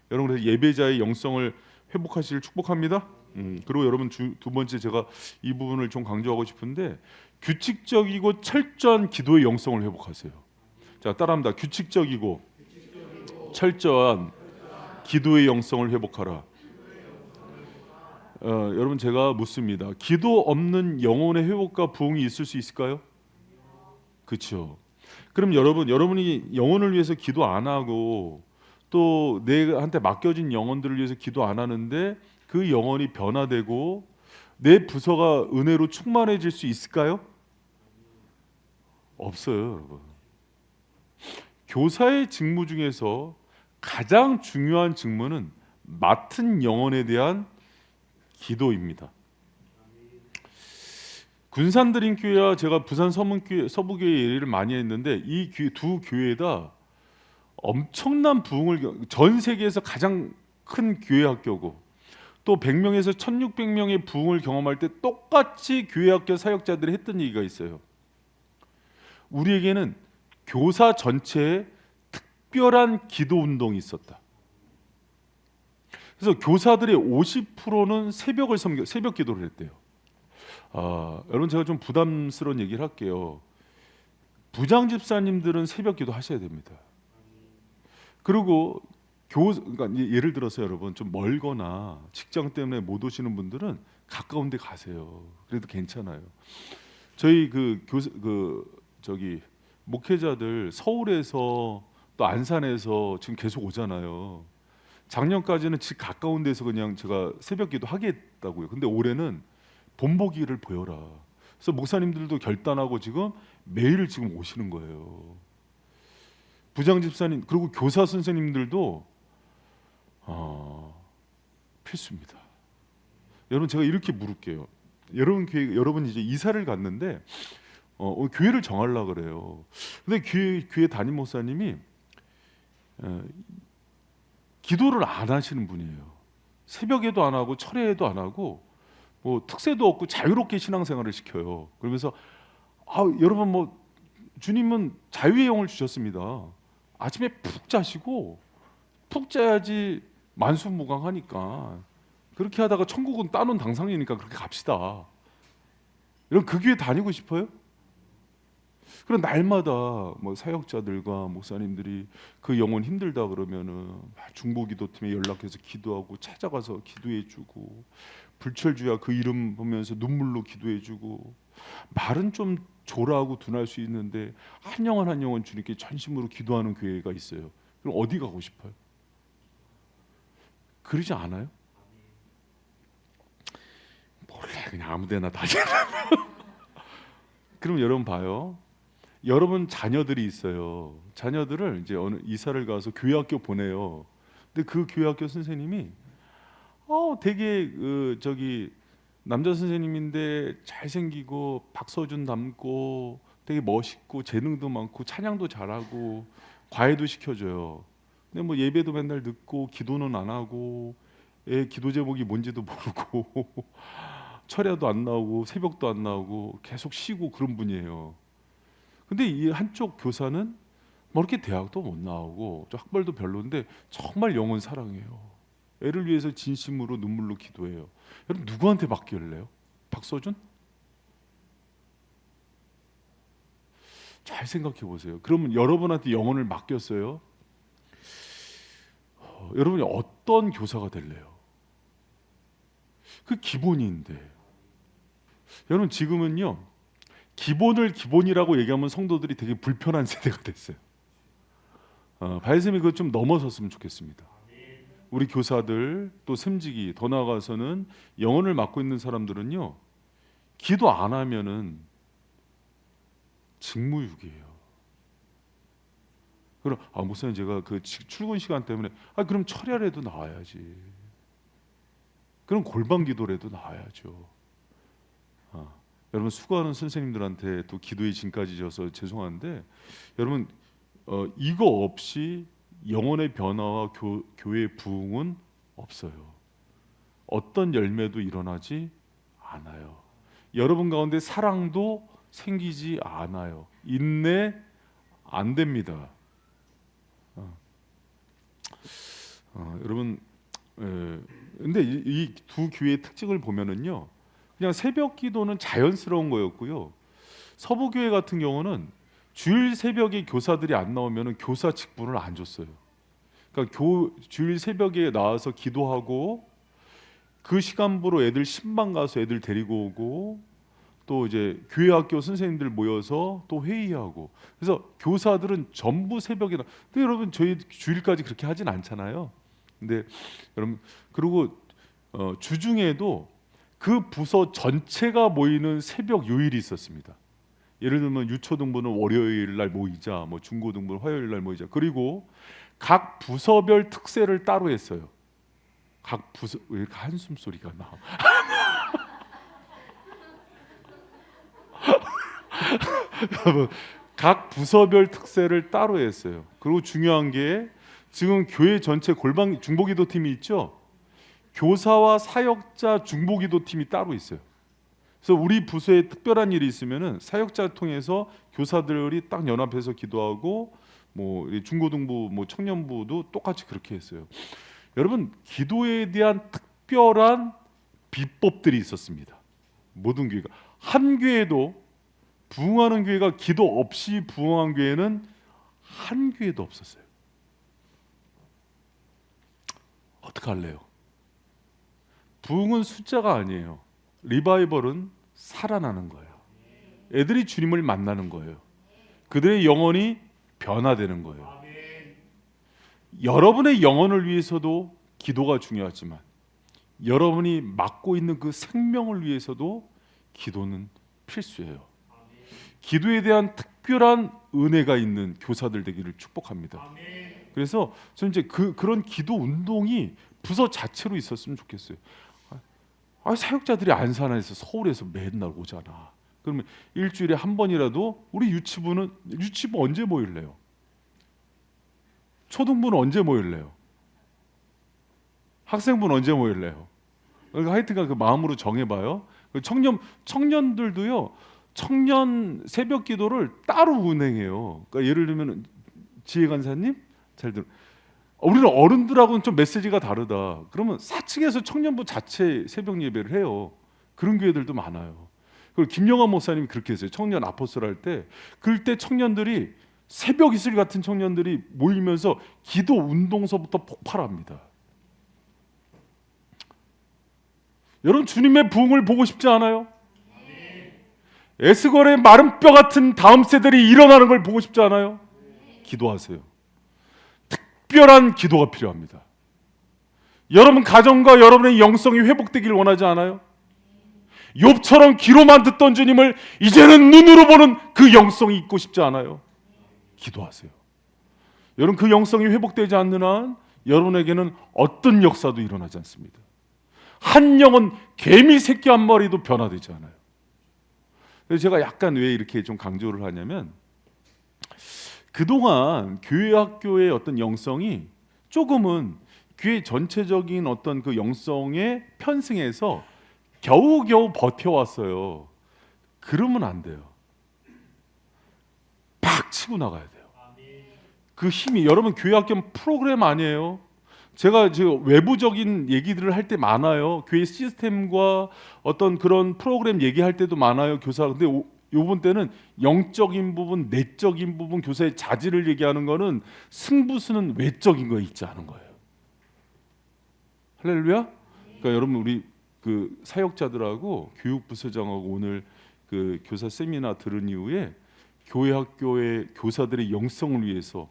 Speaker 1: 여러분 그래서 예배자의 영성을 회복하시길 축복합니다. 그리고 여러분 두 번째 제가 이 부분을 좀 강조하고 싶은데 규칙적이고 철저한 기도의 영성을 회복하세요. 자, 따라합니다. 규칙적이고 철저한 기도의 영성을 회복하라. 여러분, 제가 묻습니다. 기도 없는 영혼의 회복과 부흥이 있을 수 있을까요? 그렇죠. 그럼 여러분이 영혼을 위해서 기도 안 하고 또 내한테 맡겨진 영혼들을 위해서 기도 안 하는데 그 영혼이 변화되고 내 부서가 은혜로 충만해질 수 있을까요? 없어요, 여러분. 교사의 직무 중에서 가장 중요한 직무는 맡은 영혼에 대한 기도입니다. 군산드림교회와 제가 부산 서부교회 예를 많이 했는데 이 두 교회다 엄청난 부흥을, 전 세계에서 가장 큰 교회 학교고 또 100명에서 1600명의 부흥을 경험할 때 똑같이 교회 학교 사역자들이 했던 얘기가 있어요. 우리에게는 교사 전체에 특별한 기도 운동이 있었다. 그래서 교사들의 50%는 새벽 기도를 했대요. 여러분, 제가 좀 부담스러운 얘기를 할게요. 부장 집사님들은 새벽 기도 하셔야 됩니다. 그리고 그러니까 예를 들어서 여러분 좀 멀거나 직장 때문에 못 오시는 분들은 가까운 데 가세요. 그래도 괜찮아요. 저희 목회자들 서울에서 또 안산에서 지금 계속 오잖아요. 작년까지는 집 가까운 데서 그냥 제가 새벽 기도 하겠다고요. 근데 올해는 본보기를 보여라. 그래서 목사님들도 결단하고 지금 매일 지금 오시는 거예요. 부장 집사님 그리고 교사 선생님들도 필수입니다. 여러분, 제가 이렇게 물을게요. 여러분 이제 이사를 갔는데 교회를 정하려고 그래요. 근데 교회 담임 목사님이 기도를 안 하시는 분이에요. 새벽에도 안 하고 철야에도 안 하고 뭐 특세도 없고 자유롭게 신앙생활을 시켜요. 그러면서 여러분, 뭐 주님은 자유의 영을 주셨습니다. 아침에 푹 자시고 푹 자야지 만수무강하니까 그렇게 하다가 천국은 따놓은 당상이니까 그렇게 갑시다. 여러분, 그 교회 다니고 싶어요? 그럼 날마다 뭐 사역자들과 목사님들이 그 영혼 힘들다 그러면은 중보기도팀에 연락해서 기도하고 찾아가서 기도해주고 불철주야 그 이름 보면서 눈물로 기도해주고 말은 좀 조라하고 둔할 수 있는데 한 영혼 한 영혼 주님께 전심으로 기도하는 교회가 있어요. 그럼 어디 가고 싶어요? 그러지 않아요? 몰래 그냥 아무데나 다니는. 그럼 여러분 봐요. 여러분 자녀들이 있어요. 자녀들을 이제 어느 이사를 가서 교회학교 보내요. 근데 그 교회학교 선생님이 되게 남자 선생님인데 잘생기고 박서준 닮고 되게 멋있고 재능도 많고 찬양도 잘하고 과외도 시켜줘요. 근데 뭐 예배도 맨날 듣고 기도는 안 하고 기도 제목이 뭔지도 모르고 철야도 안 나오고 새벽도 안 나오고 계속 쉬고 그런 분이에요. 근데 이 한쪽 교사는 뭐 이렇게 대학도 못 나오고 학벌도 별로인데 정말 영혼 사랑해요. 애를 위해서 진심으로 눈물로 기도해요. 여러분, 누구한테 맡길래요? 박서준? 잘 생각해 보세요. 그러면 여러분한테 영혼을 맡겼어요. 여러분이 어떤 교사가 될래요? 그 기본인데. 여러분, 지금은요 기본을 기본이라고 얘기하면 성도들이 되게 불편한 세대가 됐어요. 바이쌤이 그거 좀 넘어섰으면 좋겠습니다. 우리 교사들 또 샘직이 더 나아가서는 영혼을 맡고 있는 사람들은요 기도 안 하면은 직무유기예요. 그럼 목사님 제가 그 출근 시간 때문에 그럼 철야라도 나와야지. 그럼 골방 기도라도 나와야죠. 여러분, 수고하는 선생님들한테 또 기도의 진까지 져서 죄송한데 여러분 이거 없이 영혼의 변화와 교회의 부흥은 없어요. 어떤 열매도 일어나지 않아요. 여러분 가운데 사랑도 생기지 않아요. 인내 안 됩니다. 여러분, 근데 이 두 교회의 특징을 보면은요, 그냥 새벽 기도는 자연스러운 거였고요. 서부교회 같은 경우는 주일 새벽에 교사들이 안 나오면 교사 직분을 안 줬어요. 그러니까 주일 새벽에 나와서 기도하고 그 시간부로 애들 신방 가서 애들 데리고 오고 또 이제 교회 학교 선생님들 모여서 또 회의하고, 그래서 교사들은 전부 새벽에 근데 여러분 저희 주일까지 그렇게 하진 않잖아요. 근데 여러분 그리고 주중에도 그 부서 전체가 모이는 새벽 요일이 있었습니다. 예를 들면 유초등부는 월요일 날 모이자, 뭐 중고등부는 화요일 날 모이자. 그리고 각 부서별 특세를 따로 했어요. 각 부서 왜 이렇게 한숨 소리가 나? 각 부서별 특세를 따로 했어요. 그리고 중요한 게 지금 교회 전체 골방 중보기도팀이 있죠. 교사와 사역자 중보기도팀이 따로 있어요. 그래서 우리 부서에 특별한 일이 있으면은 사역자 통해서 교사들이 딱 연합해서 기도하고, 뭐 중고등부, 뭐 청년부도 똑같이 그렇게 했어요. 여러분 기도에 대한 특별한 비법들이 있었습니다. 모든 교회가 한 교회도 부흥하는 교회가 기도 없이 부흥한 교회는 한 교회도 없었어요. 어떻게 할래요? 부흥은 숫자가 아니에요. 리바이벌은 살아나는 거예요. 애들이 주님을 만나는 거예요. 그들의 영혼이 변화되는 거예요. 여러분의 영혼을 위해서도 기도가 중요하지만 여러분이 맡고 있는 그 생명을 위해서도 기도는 필수예요. 기도에 대한 특별한 은혜가 있는 교사들 되기를 축복합니다. 그래서 저는 이제 그런 기도 운동이 부서 자체로 있었으면 좋겠어요. 사역자들이 안산에서 서울에서 맨날 오잖아. 그러면 일주일에 한 번이라도 우리 유치부 언제 모일래요? 초등부는 언제 모일래요? 학생부는 언제 모일래요? 그러니까 하여튼간 그 마음으로 정해봐요. 청년들도요. 청년 새벽 기도를 따로 운행해요. 그러니까 예를 들면 지혜 간사님 잘 들어. 우리는 어른들하고는 좀 메시지가 다르다. 그러면 4층에서 청년부 자체 새벽 예배를 해요. 그런 교회들도 많아요. 그리고 김영환 목사님이 그렇게 했어요. 청년 아포스토를 할 때, 그럴 때 청년들이 새벽 이슬 같은 청년들이 모이면서 기도 운동서부터 폭발합니다. 여러분 주님의 부흥을 보고 싶지 않아요? 에스걸의 마른 뼈 같은 다음 세대들이 일어나는 걸 보고 싶지 않아요? 기도하세요. 특별한 기도가 필요합니다. 여러분 가정과 여러분의 영성이 회복되길 원하지 않아요? 욥처럼 귀로만 듣던 주님을 이제는 눈으로 보는 그 영성이 있고 싶지 않아요? 기도하세요. 여러분 그 영성이 회복되지 않는 한 여러분에게는 어떤 역사도 일어나지 않습니다. 한 영혼 개미 새끼 한 마리도 변화되지 않아요. 그래서 제가 약간 왜 이렇게 좀 강조를 하냐면, 그동안 교회 학교의 어떤 영성이 조금은 교회 전체적인 어떤 그 영성에 편승해서 겨우겨우 버텨왔어요. 그러면 안 돼요. 팍 치고 나가야 돼요. 그 힘이, 여러분 교회 학교는 프로그램 아니에요. 제가 지금 외부적인 얘기들을 할 때 많아요. 교회 시스템과 어떤 그런 프로그램 얘기할 때도 많아요, 교사. 근데 요번 때는 영적인 부분, 내적인 부분, 교사의 자질을 얘기하는 거는 승부수는 외적인 거에 있지 않은 거예요. 할렐루야. 그러니까 여러분 우리 그 사역자들하고 교육부서장하고 오늘 그 교사 세미나 들은 이후에 교회 학교의 교사들의 영성을 위해서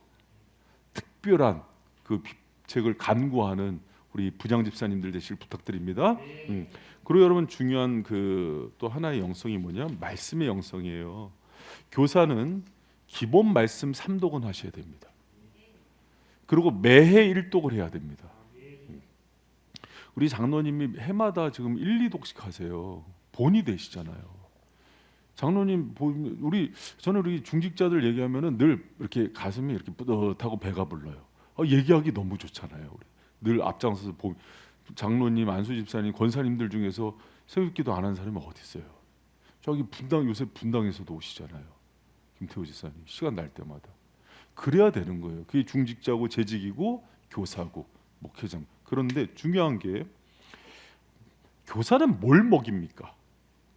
Speaker 1: 특별한 그 책을 간구하는 우리 부장 집사님들 되실 부탁드립니다. 그리고 여러분 중요한 그 또 하나의 영성이 뭐냐? 말씀의 영성이에요. 교사는 기본 말씀 3독은 하셔야 됩니다. 그리고 매해 1독을 해야 됩니다. 우리 장로님이 해마다 지금 1, 2독씩 하세요. 본이 되시잖아요. 장로님 저는 우리 중직자들 얘기하면은 늘 이렇게 가슴이 이렇게 뿌듯하고 배가 불러요. 얘기하기 너무 좋잖아요. 우리 늘 앞장서서 장로님, 안수 집사님, 권사님들 중에서 새벽기도 안 하는 사람이 어디 있어요? 저기 요새 분당에서도 오시잖아요. 김태호 집사님 시간 날 때마다. 그래야 되는 거예요. 그게 중직자고 재직이고 교사고 목회장. 그런데 중요한 게 교사는 뭘 먹입니까?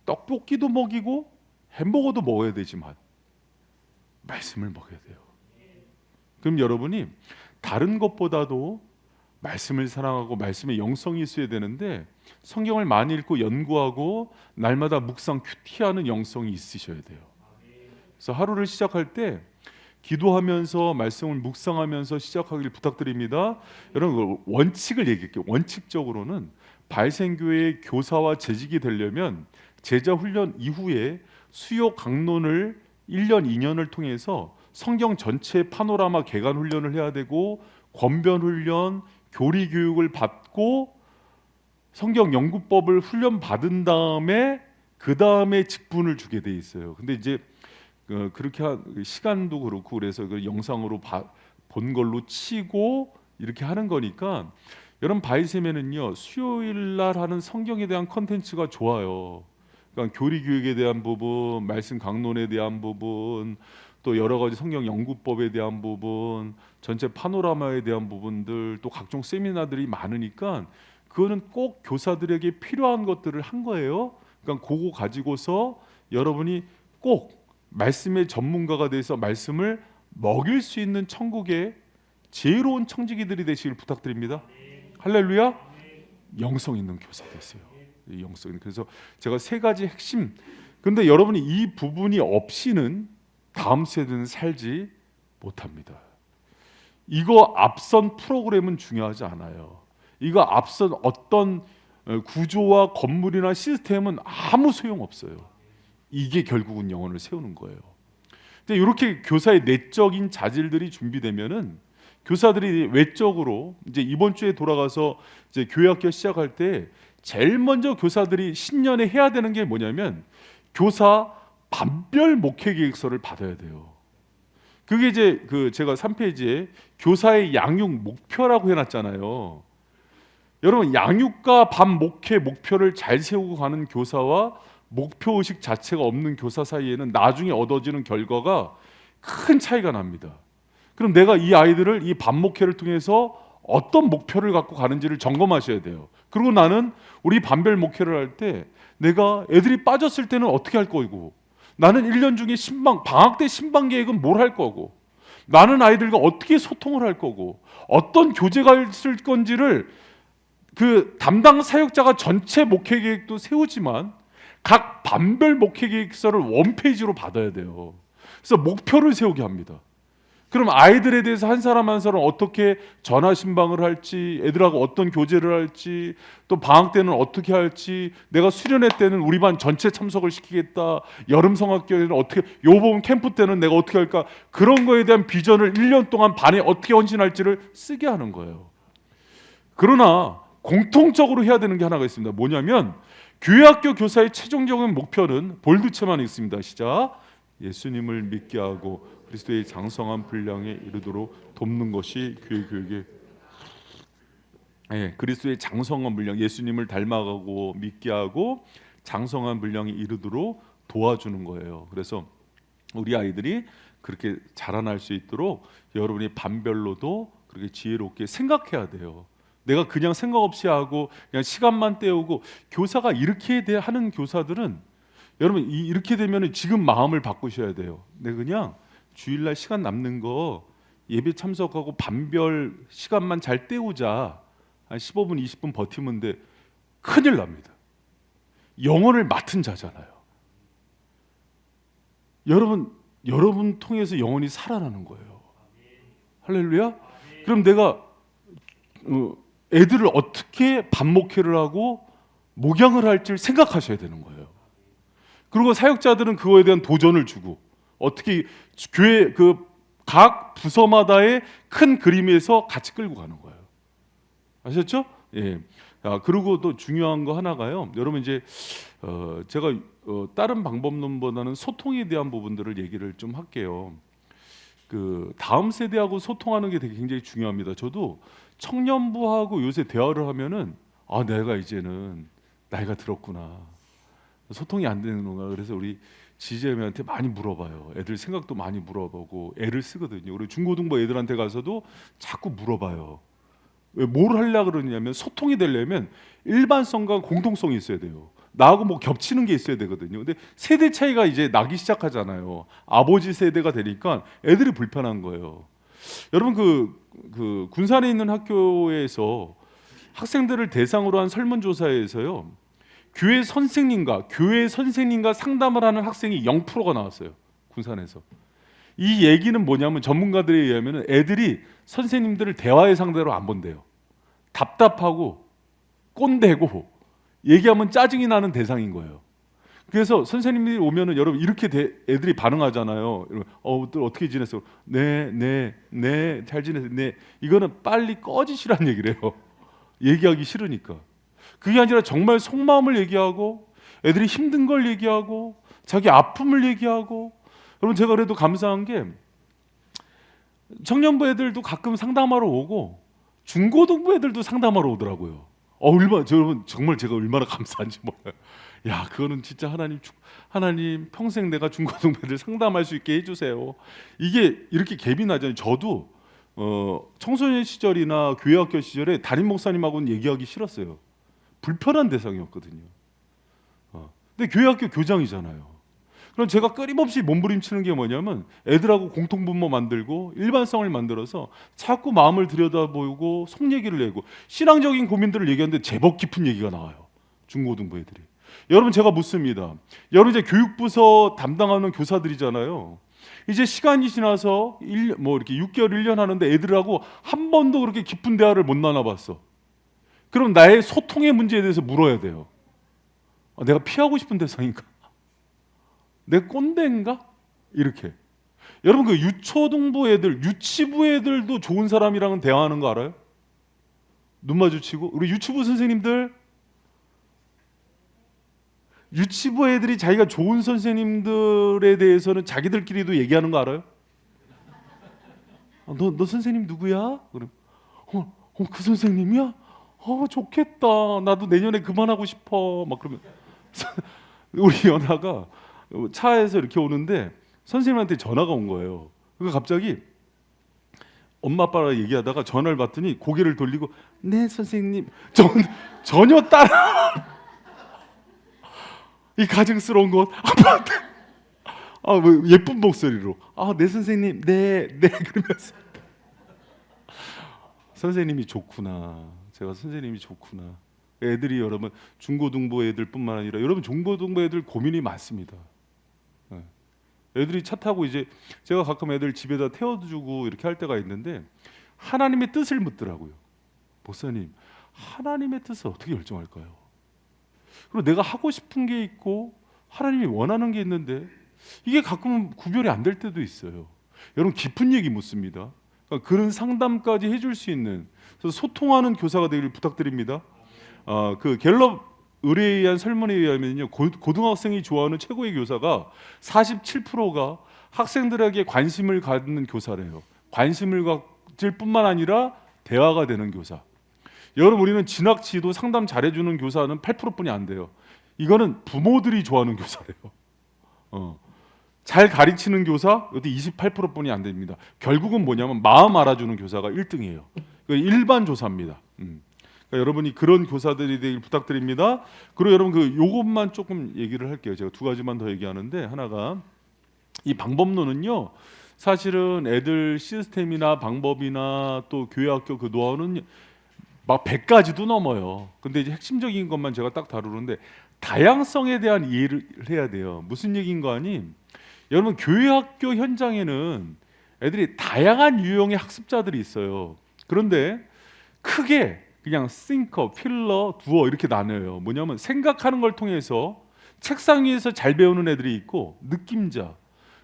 Speaker 1: 떡볶이도 먹이고 햄버거도 먹어야 되지만 말씀을 먹어야 돼요. 그럼 여러분이 다른 것보다도 말씀을 사랑하고 말씀에 영성이 있어야 되는데 성경을 많이 읽고 연구하고 날마다 묵상 큐티하는 영성이 있으셔야 돼요. 그래서 하루를 시작할 때 기도하면서 말씀을 묵상하면서 시작하길 부탁드립니다. 여러분 원칙을 얘기할게요. 원칙적으로는 발생교회의 교사와 재직이 되려면 제자 훈련 이후에 수요 강론을 1년 2년을 통해서 성경 전체 파노라마 개관 훈련을 해야 되고 권변 훈련, 교리 교육을 받고 성경 연구법을 훈련 받은 다음에 그 다음에 직분을 주게 돼 있어요. 근데 이제 그렇게 시간도 그렇고 그래서 그 영상으로 본 걸로 치고 이렇게 하는 거니까 여러분 바이세멘은요 수요일 날 하는 성경에 대한 컨텐츠가 좋아요. 그러니까 교리 교육에 대한 부분, 말씀 강론에 대한 부분, 또 여러 가지 성경 연구법에 대한 부분, 전체 파노라마에 대한 부분들, 또 각종 세미나들이 많으니까 그거는 꼭 교사들에게 필요한 것들을 한 거예요. 그러니까 그거 가지고서 여러분이 꼭 말씀의 전문가가 돼서 말씀을 먹일 수 있는 천국의 지혜로운 청지기들이 되시길 부탁드립니다. 할렐루야. 영성 있는 교사 되세요. 영성. 그래서 제가 세 가지 핵심. 근데 여러분이 이 부분이 없이는 다음 세대는 살지 못합니다. 이거 앞선 프로그램은 중요하지 않아요. 이거 앞선 어떤 구조와 건물이나 시스템은 아무 소용없어요. 이게 결국은 영혼을 세우는 거예요. 근데 이렇게 교사의 내적인 자질들이 준비되면은 교사들이 외적으로 이제 이번 주에 돌아가서 이제 교회학교 시작할 때 제일 먼저 교사들이 신년에 해야 되는 게 뭐냐면 교사 반별 목회 계획서를 받아야 돼요. 그게 이제 제가 3페이지에 교사의 양육 목표라고 해놨잖아요. 여러분 양육과 반 목회 목표를 잘 세우고 가는 교사와 목표 의식 자체가 없는 교사 사이에는 나중에 얻어지는 결과가 큰 차이가 납니다. 그럼 내가 이 아이들을 이 반 목회를 통해서 어떤 목표를 갖고 가는지를 점검하셔야 돼요. 그리고 나는 우리 반별 목회를 할 때 내가 애들이 빠졌을 때는 어떻게 할 거고, 나는 1년 중에 방학 때 신방 계획은 뭘 할 거고, 나는 아이들과 어떻게 소통을 할 거고, 어떤 교재가 있을 건지를 그 담당 사역자가 전체 목회 계획도 세우지만 각 반별 목회 계획서를 원페이지로 받아야 돼요. 그래서 목표를 세우게 합니다. 그럼 아이들에 대해서 한 사람 한 사람 어떻게 전화 신방을 할지, 애들하고 어떤 교제를 할지, 또 방학 때는 어떻게 할지, 내가 수련회 때는 우리 반 전체 참석을 시키겠다, 여름 성학교에는 어떻게, 요번 캠프 때는 내가 어떻게 할까, 그런 거에 대한 비전을 1년 동안 반에 어떻게 헌신할지를 쓰게 하는 거예요. 그러나 공통적으로 해야 되는 게 하나가 있습니다. 뭐냐면 교회학교 교사의 최종적인 목표는 볼드체만 있습니다. 시작. 예수님을 믿게 하고 그리스도의 장성한 분량에 이르도록 돕는 것이 교회 교육의 그리스도의 장성한 분량, 예수님을 닮아가고 믿게 하고 장성한 분량에 이르도록 도와주는 거예요. 그래서 우리 아이들이 그렇게 자라날 수 있도록 여러분이 반별로도 그렇게 지혜롭게 생각해야 돼요. 내가 그냥 생각 없이 하고 그냥 시간만 때우고, 교사가 이렇게 하는 교사들은 여러분 이렇게 되면 지금 마음을 바꾸셔야 돼요. 내가 그냥 주일날 시간 남는 거 예배 참석하고 반별 시간만 잘 때우자, 한 15분 20분 버티면 돼. 큰일 납니다. 영혼을 맡은 자잖아요. 여러분 통해서 영혼이 살아나는 거예요. 할렐루야. 그럼 내가 애들을 어떻게 반목회를 하고 목양을 할지를 생각하셔야 되는 거예요. 그리고 사역자들은 그거에 대한 도전을 주고, 어떻게 교회 각 부서마다의 큰 그림에서 같이 끌고 가는 거예요. 아셨죠? 예. 그리고 또 중요한 거 하나가요. 여러분 이제 제가 다른 방법론보다는 소통에 대한 부분들을 얘기를 좀 할게요. 다음 세대하고 소통하는 게 되게 굉장히 중요합니다. 저도 청년부하고 요새 대화를 하면은 내가 이제는 나이가 들었구나, 소통이 안 되는 건가. 그래서 우리 지재미한테 많이 물어봐요. 애들 생각도 많이 물어보고 애를 쓰거든요. 우리 중고등부 애들한테 가서도 자꾸 물어봐요. 왜 뭘 하려고 그러냐면 소통이 되려면 일반성과 공통성이 있어야 돼요. 나하고 뭐 겹치는 게 있어야 되거든요. 근데 세대 차이가 이제 나기 시작하잖아요. 아버지 세대가 되니까 애들이 불편한 거예요. 여러분 그 군산에 있는 학교에서 학생들을 대상으로 한 설문조사에서요, 교회 선생님과 상담을 하는 학생이 0%가 나왔어요. 군산에서. 이 얘기는 뭐냐면 전문가들에 의하면 애들이 선생님들을 대화의 상대로 안 본대요. 답답하고 꼰대고 얘기하면 짜증이 나는 대상인 거예요. 그래서 선생님들이 오면은 여러분 이렇게 애들이 반응하잖아요. 또 어떻게 지냈어? 네, 잘 지냈어. 네. 이거는 빨리 꺼지시라는 얘기래요. 얘기하기 싫으니까. 그게 아니라 정말 속마음을 얘기하고 애들이 힘든 걸 얘기하고 자기 아픔을 얘기하고. 여러분 제가 그래도 감사한 게 청년부 애들도 가끔 상담하러 오고 중고등부 애들도 상담하러 오더라고요. 여러분 정말 제가 얼마나 감사한지 몰라요. 야, 그거는 진짜 하나님 평생 내가 중고등부 애들 상담할 수 있게 해주세요. 이게 이렇게 갭이 나잖아요. 저도 청소년 시절이나 교회학교 시절에 담임 목사님하고는 얘기하기 싫었어요. 불편한 대상이었거든요. 근데 교회학교 교장이잖아요. 그럼 제가 끊임없이 몸부림치는 게 뭐냐면 애들하고 공통분모 만들고 일반성을 만들어서 자꾸 마음을 들여다보고 속 얘기를 내고 신앙적인 고민들을 얘기하는데 제법 깊은 얘기가 나와요. 중고등부 애들이. 여러분 제가 묻습니다. 여러분 이제 교육부서 담당하는 교사들이잖아요. 이제 시간이 지나서 이렇게 6개월 1년 하는데 애들하고 한 번도 그렇게 깊은 대화를 못 나눠봤어. 그럼 나의 소통의 문제에 대해서 물어야 돼요. 내가 피하고 싶은 대상인가? 내 꼰대인가? 이렇게. 여러분 그 유초등부 애들, 유치부 애들도 좋은 사람이랑은 대화하는 거 알아요? 눈 마주치고. 우리 유치부 선생님들, 유치부 애들이 자기가 좋은 선생님들에 대해서는 자기들끼리도 얘기하는 거 알아요? 너 선생님 누구야? 그럼 그 선생님이야? 좋겠다. 나도 내년에 그만하고 싶어. 막 그러면 우리 연하가 차에서 이렇게 오는데 선생님한테 전화가 온 거예요. 그러니까 갑자기 엄마 아빠랑 얘기하다가 전화를 받더니 고개를 돌리고 네 선생님 전혀 따라 이 가증스러운 것 아빠한테 예쁜 목소리로 네 선생님 네 그러면서 선생님이 좋구나. 제가 선생님이 좋구나. 애들이 여러분 중고등부 애들뿐만 아니라 여러분 중고등부 애들 고민이 많습니다. 애들이 차 타고 이제 제가 가끔 애들 집에다 태워주고 이렇게 할 때가 있는데 하나님의 뜻을 묻더라고요. 목사님, 하나님의 뜻을 어떻게 결정할까요? 그리고 내가 하고 싶은 게 있고 하나님이 원하는 게 있는데 이게 가끔은 구별이 안 될 때도 있어요. 여러분 깊은 얘기 묻습니다. 그러니까 그런 상담까지 해줄 수 있는, 그래서 소통하는 교사가 되기를 부탁드립니다. 그 갤럽 의뢰에 의한 설문에 의하면요, 고등학생이 좋아하는 최고의 교사가 47%가 학생들에게 관심을 갖는 교사래요. 관심을 가질 뿐만 아니라 대화가 되는 교사. 여러분 우리는 진학지도 상담 잘해주는 교사는 8%뿐이 안 돼요. 이거는 부모들이 좋아하는 교사래요. 잘 가르치는 교사 여기 28%뿐이 안 됩니다. 결국은 뭐냐면 마음 알아주는 교사가 1등이에요. 일반 조사입니다. 그러니까 여러분이 그런 교사들이 되길 부탁드립니다. 그리고 여러분 요것만 조금 얘기를 할게요. 제가 두 가지만 더 얘기하는데, 하나가 이 방법론은요, 사실은 애들 시스템이나 방법이나 또 교회학교 그 노하우는 막 100가지도 넘어요. 근데 이제 핵심적인 것만 제가 딱 다루는데 다양성에 대한 이해를 해야 돼요. 무슨 얘기인가 하니, 여러분 교회학교 현장에는 애들이 다양한 유형의 학습자들이 있어요. 그런데 크게 그냥 싱커, 필러, 두어 이렇게 나눠요. 뭐냐면 생각하는 걸 통해서 책상 위에서 잘 배우는 애들이 있고 느낌자.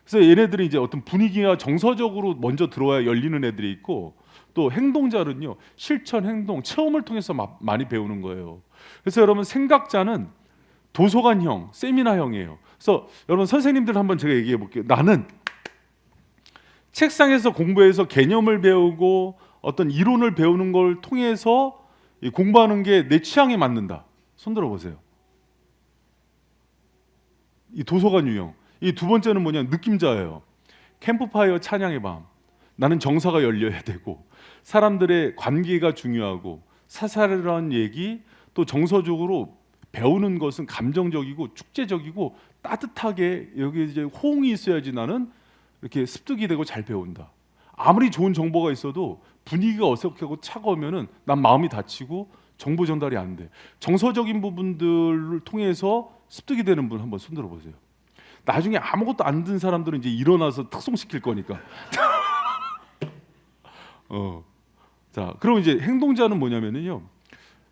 Speaker 1: 그래서 얘네들이 이제 어떤 분위기가 정서적으로 먼저 들어와야 열리는 애들이 있고, 또 행동자는요, 실천, 행동, 체험을 통해서 많이 배우는 거예요. 그래서 여러분 생각자는 도서관형, 세미나형이에요. 그래서 여러분 선생님들 한번 제가 얘기해 볼게요. 나는 책상에서 공부해서 개념을 배우고 어떤 이론을 배우는 걸 통해서 공부하는 게 내 취향에 맞는다. 손 들어 보세요. 이 도서관 유형. 이 두 번째는 뭐냐, 느낌자예요. 캠프파이어 찬양의 밤. 나는 정서가 열려야 되고 사람들의 관계가 중요하고 사사로운 얘기, 또 정서적으로 배우는 것은 감정적이고 축제적이고 따뜻하게 여기 이제 호응이 있어야지 나는 이렇게 습득이 되고 잘 배운다. 아무리 좋은 정보가 있어도 분위기가 어색하고 차가우면은 난 마음이 다치고 정보 전달이 안 돼. 정서적인 부분들을 통해서 습득이 되는 분 한번 손들어 보세요. 나중에 아무것도 안 든 사람들은 이제 일어나서 특송시킬 거니까. 자, 그럼 이제 행동자는 뭐냐면요,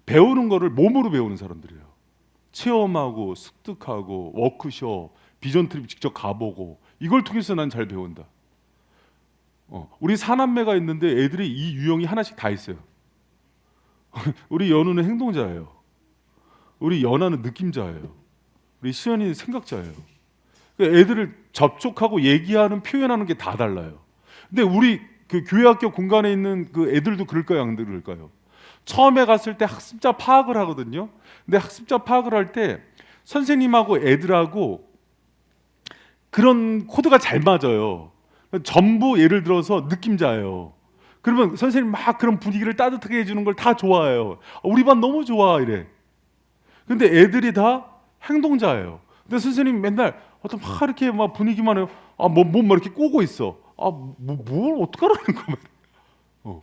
Speaker 1: 배우는 거를 몸으로 배우는 사람들이에요. 체험하고 습득하고 워크숍, 비전 트립 직접 가보고 이걸 통해서 난 잘 배운다. 우리 사남매가 있는데 애들이 이 유형이 하나씩 다 있어요. 우리 연우는 행동자예요. 우리 연아는 느낌자예요. 우리 시연이는 생각자예요. 그러니까 애들을 접촉하고 얘기하는 표현하는 게 다 달라요. 근데 우리 그 교회학교 공간에 있는 그 애들도 그럴까요, 안 그럴까요? 처음에 갔을 때 학습자 파악을 하거든요. 근데 학습자 파악을 할 때 선생님하고 애들하고 그런 코드가 잘 맞아요. 전부 예를 들어서 느낌자예요. 그러면 선생님 막 그런 분위기를 따뜻하게 해주는 걸 다 좋아해요. 우리 반 너무 좋아 이래. 근데 애들이 다 행동자예요. 근데 선생님 맨날 어떤 막 이렇게 막 분위기만 해요. 몸 막 이렇게 꼬고 있어. 뭘 어떡하라는 거야.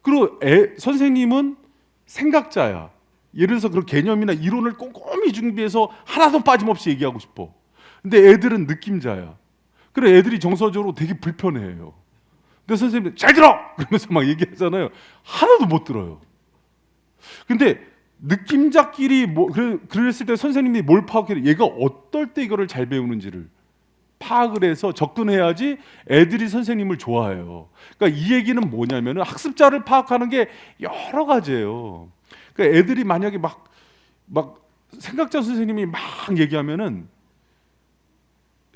Speaker 1: 그리고 선생님은 생각자야. 예를 들어서 그런 개념이나 이론을 꼼꼼히 준비해서 하나도 빠짐없이 얘기하고 싶어. 근데 애들은 느낌자야. 그래 애들이 정서적으로 되게 불편해해요. 근데 선생님이 잘 들어! 그러면서 막 얘기하잖아요. 하나도 못 들어요. 근데 느낌자끼리 그랬을 때 선생님이 뭘 파악해요? 얘가 어떨 때 이거를 잘 배우는지를 파악을 해서 접근해야지 애들이 선생님을 좋아해요. 그러니까 이 얘기는 뭐냐면 학습자를 파악하는 게 여러 가지예요. 그러니까 애들이 만약에 막 생각자 선생님이 막 얘기하면은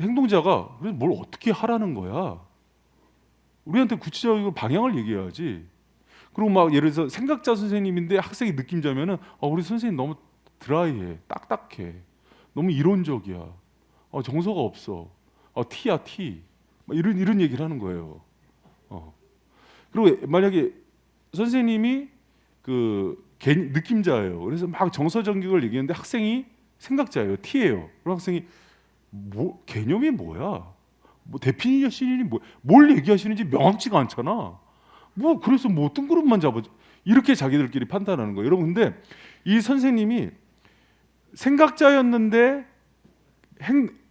Speaker 1: 행동자가 뭘 어떻게 하라는 거야? 우리한테 구체적인 방향을 얘기해야지. 그리고 막 예를 들어서 생각자 선생님인데 학생이 느낌자면은 우리 선생님 너무 드라이해, 딱딱해, 너무 이론적이야, 정서가 없어, 티야 티, 이런 얘기를 하는 거예요. 그리고 만약에 선생님이 느낌자예요. 그래서 막 정서적인 걸 얘기했는데 학생이 생각자예요, 티예요. 그럼 학생이 개념이 뭐야? 데피니션이 뭘 얘기하시는지 명확치가 않잖아. 그래서 뜬구름만 잡아줘. 이렇게 자기들끼리 판단하는 거예요. 여러분, 근데 이 선생님이 생각자였는데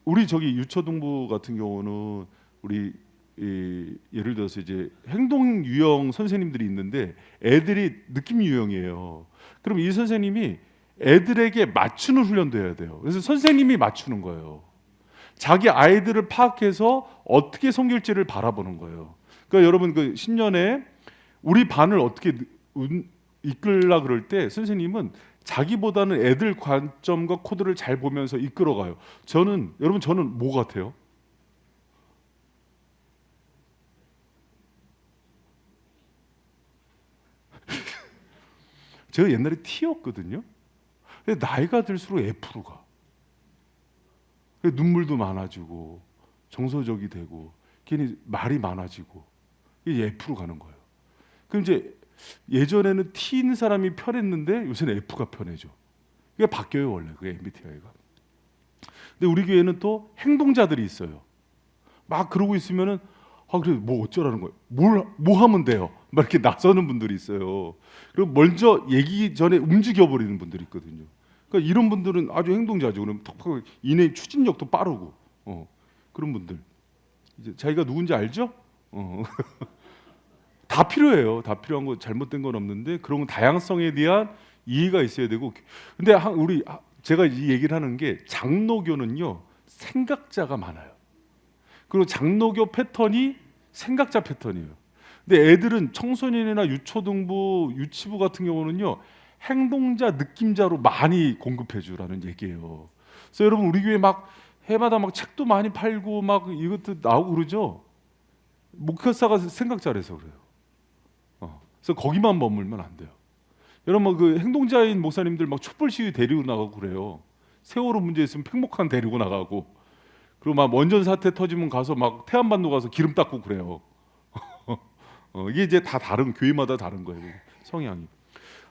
Speaker 1: 우리 저기 유초등부 같은 경우는 우리 예를 들어서 이제 행동 유형 선생님들이 있는데 애들이 느낌 유형이에요. 그럼 이 선생님이 애들에게 맞추는 훈련도 해야 돼요. 그래서 선생님이 맞추는 거예요. 자기 아이들을 파악해서 어떻게 섬길지를 바라보는 거예요. 그러니까 여러분 그 신년에 우리 반을 어떻게 이끌라 그럴 때 선생님은 자기보다는 애들 관점과 코드를 잘 보면서 이끌어가요. 저는 뭐 같아요? 제가 옛날에 T였거든요. 근데 나이가 들수록 F로 가. 눈물도 많아지고 정서적이 되고 괜히 말이 많아지고 이게 F로 가는 거예요. 그럼 이제 예전에는 T인 사람이 편했는데 요새는 F가 편해져. 이게 바뀌어요 원래 그 MBTI가. 근데 우리 교회는 또 행동자들이 있어요. 막 그러고 있으면은 그래 뭐 어쩌라는 거예요. 뭐 하면 돼요. 막 이렇게 나서는 분들이 있어요. 그리고 먼저 얘기 전에 움직여 버리는 분들이 있거든요. 그러니까 이런 분들은 아주 행동자죠. 그럼 톡톡 이내 추진력도 빠르고 그런 분들 이제 자기가 누군지 알죠? 다 필요해요. 다 필요한 거 잘못된 건 없는데 그런 다양성에 대한 이해가 있어야 되고. 근데 제가 이 얘기를 하는 게 장로교는요 생각자가 많아요. 그리고 장로교 패턴이 생각자 패턴이에요. 근데 애들은 청소년이나 유초등부, 유치부 같은 경우는요 행동자, 느낌자로 많이 공급해 주라는 얘기예요. 그래서 여러분 우리 교회 막 해마다 막 책도 많이 팔고 막 이것도 나오고 그러죠. 목회사가 생각자라서 그래요. 그래서 거기만 머물면 안 돼요. 여러분 그 행동자인 목사님들 막 촛불 시위 데리고 나가고 그래요. 세월호 문제 있으면 팽목항 데리고 나가고 그리고 막 원전 사태 터지면 가서 막 태안반도 가서 기름 닦고 그래요. 이게 이제 다 다른 교회마다 다른 거예요. 성향이.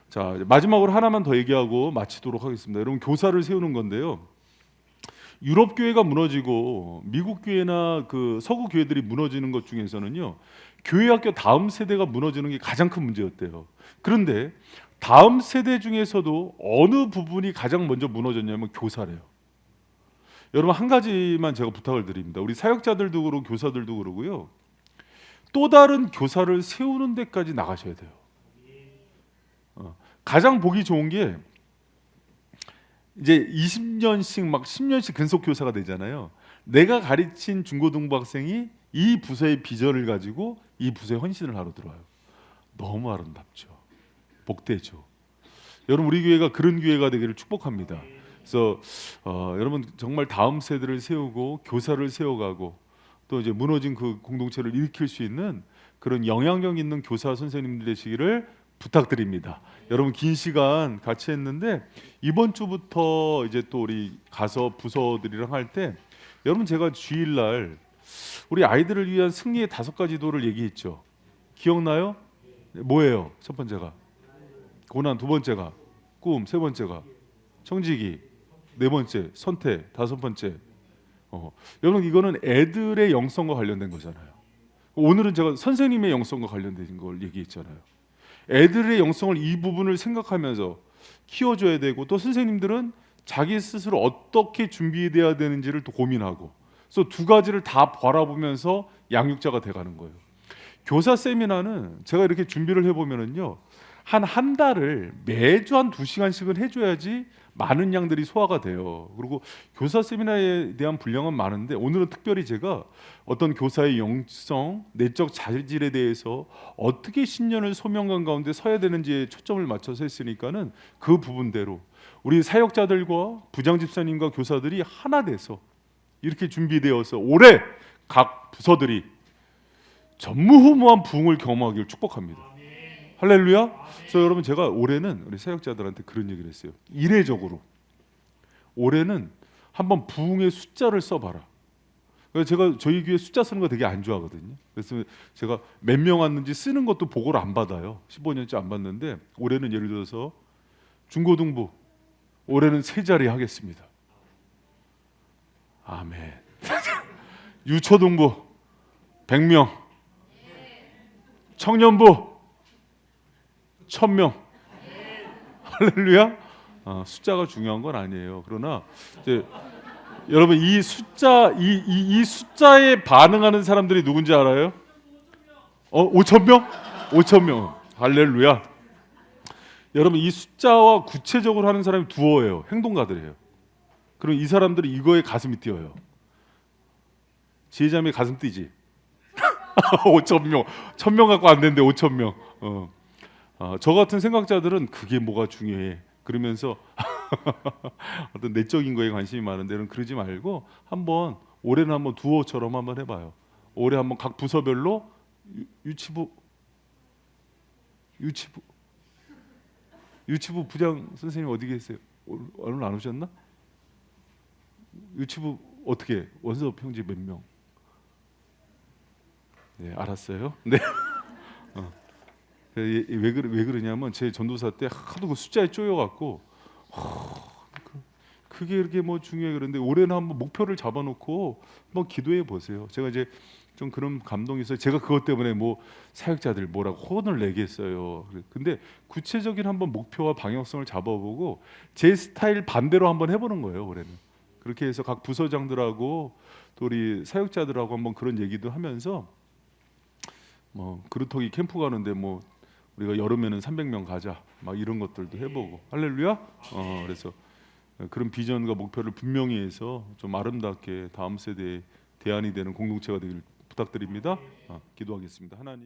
Speaker 1: 자, 이제 마지막으로 하나만 더 얘기하고 마치도록 하겠습니다. 여러분, 교사를 세우는 건데요. 유럽 교회가 무너지고 미국 교회나 그 서구 교회들이 무너지는 것 중에서는요, 교회 학교 다음 세대가 무너지는 게 가장 큰 문제였대요. 그런데 다음 세대 중에서도 어느 부분이 가장 먼저 무너졌냐면 교사래요. 여러분, 한 가지만 제가 부탁을 드립니다. 우리 사역자들도 그러고 교사들도 그러고요, 또 다른 교사를 세우는 데까지 나가셔야 돼요. 가장 보기 좋은 게 이제 20년씩 막 10년씩 근속 교사가 되잖아요. 내가 가르친 중고등부 학생이 이 부서의 비전을 가지고 이 부서에 헌신을 하러 들어와요. 너무 아름답죠. 복되죠. 여러분, 우리 교회가 그런 교회가 되기를 축복합니다. 그래서 여러분, 정말 다음 세대를 세우고 교사를 세워가고 또 이제 무너진 그 공동체를 일으킬 수 있는 그런 영향력 있는 교사 선생님들 되시기를 부탁드립니다. 여러분, 긴 시간 같이 했는데 이번 주부터 이제 또 우리 가서 부서들이랑 할 때, 여러분, 제가 주일날 우리 아이들을 위한 승리의 5가지 도를 얘기했죠. 기억나요? 뭐예요? 첫 번째가 고난, 두 번째가 꿈, 세 번째가 청지기, 네 번째 선택, 다섯 번째. 여러분, 이거는 애들의 영성과 관련된 거잖아요. 오늘은 제가 선생님의 영성과 관련된 걸 얘기했잖아요. 애들의 영성을, 이 부분을 생각하면서 키워줘야 되고, 또 선생님들은 자기 스스로 어떻게 준비돼야 되는지를 또 고민하고, 그래서 두 가지를 다 바라보면서 양육자가 돼가는 거예요. 교사 세미나는 제가 이렇게 준비를 해보면은요, 한 달을 매주 한 2시간씩은 해줘야지 많은 양들이 소화가 돼요. 그리고 교사 세미나에 대한 분량은 많은데, 오늘은 특별히 제가 어떤 교사의 영성, 내적 자질에 대해서 어떻게 신년을 소명관 가운데 서야 되는지에 초점을 맞춰서 했으니까는 그 부분대로 우리 사역자들과 부장 집사님과 교사들이 하나 돼서 이렇게 준비되어서 올해 각 부서들이 전무후무한 부흥을 경험하기를 축복합니다. 할렐루야. 그래서 여러분, 제가 올해는 우리 사역자들한테 그런 얘기를 했어요. 이례적으로 올해는 한번 부흥의 숫자를 써봐라. 그래서 제가 저희 교회 숫자 쓰는 거 되게 안 좋아하거든요. 그래서 제가 몇 명 왔는지 쓰는 것도 보고를 안 받아요. 15년째 안 받는데, 올해는 예를 들어서 중고등부 올해는 3자리 하겠습니다. 아멘. 유초등부 100명, 청년부 1000명. 할렐루야. 숫자가 중요한 건 아니에요. 그러나 이제 여러분, 이 숫자, 이 숫자에 반응하는 사람들이 누군지 알아요? 5,000명? 5,000명. 할렐루야. 여러분, 이 숫자와 구체적으로 하는 사람이 두어예요. 행동가들이에요. 그럼 이 사람들이 이거에 가슴이 뛰어요. 지혜자매 가슴 뛰지. 5,000명, 1,000명 갖고 안 되는데 5,000명. 저 같은 생각자들은 그게 뭐가 중요해 그러면서 어떤 내적인 거에 관심이 많은 데는 그러지 말고, 한번 올해는 한번 두어처럼 한번 해봐요. 올해 한번 각 부서별로 유치부 부장 선생님 어디 계세요? 오늘 안 오셨나? 유치부 어떻게 원서 평지 몇 명? 네, 알았어요. 네. 왜 그러냐면, 제 전도사 때 하도 그 숫자에 쪼여갖고 그게 이렇게 뭐 중요해. 그런데 올해는 한번 목표를 잡아놓고 한번 기도해 보세요. 제가 이제 좀 그런 감동이 있어요. 제가 그것 때문에 뭐 사역자들 뭐라고 혼을 내겠어요. 근데 구체적인 한번 목표와 방향성을 잡아보고 제 스타일 반대로 한번 해보는 거예요. 올해는 그렇게 해서 각 부서장들하고 또 우리 사역자들하고 한번 그런 얘기도 하면서, 뭐 그루터기 캠프 가는데 뭐 우리가 여름에는 300명 가자, 막 이런 것들도 해보고. 할렐루야. 그래서 그런 비전과 목표를 분명히 해서 좀 아름답게 다음 세대에 대안이 되는 공동체가 되길 부탁드립니다. 기도하겠습니다. 하나님.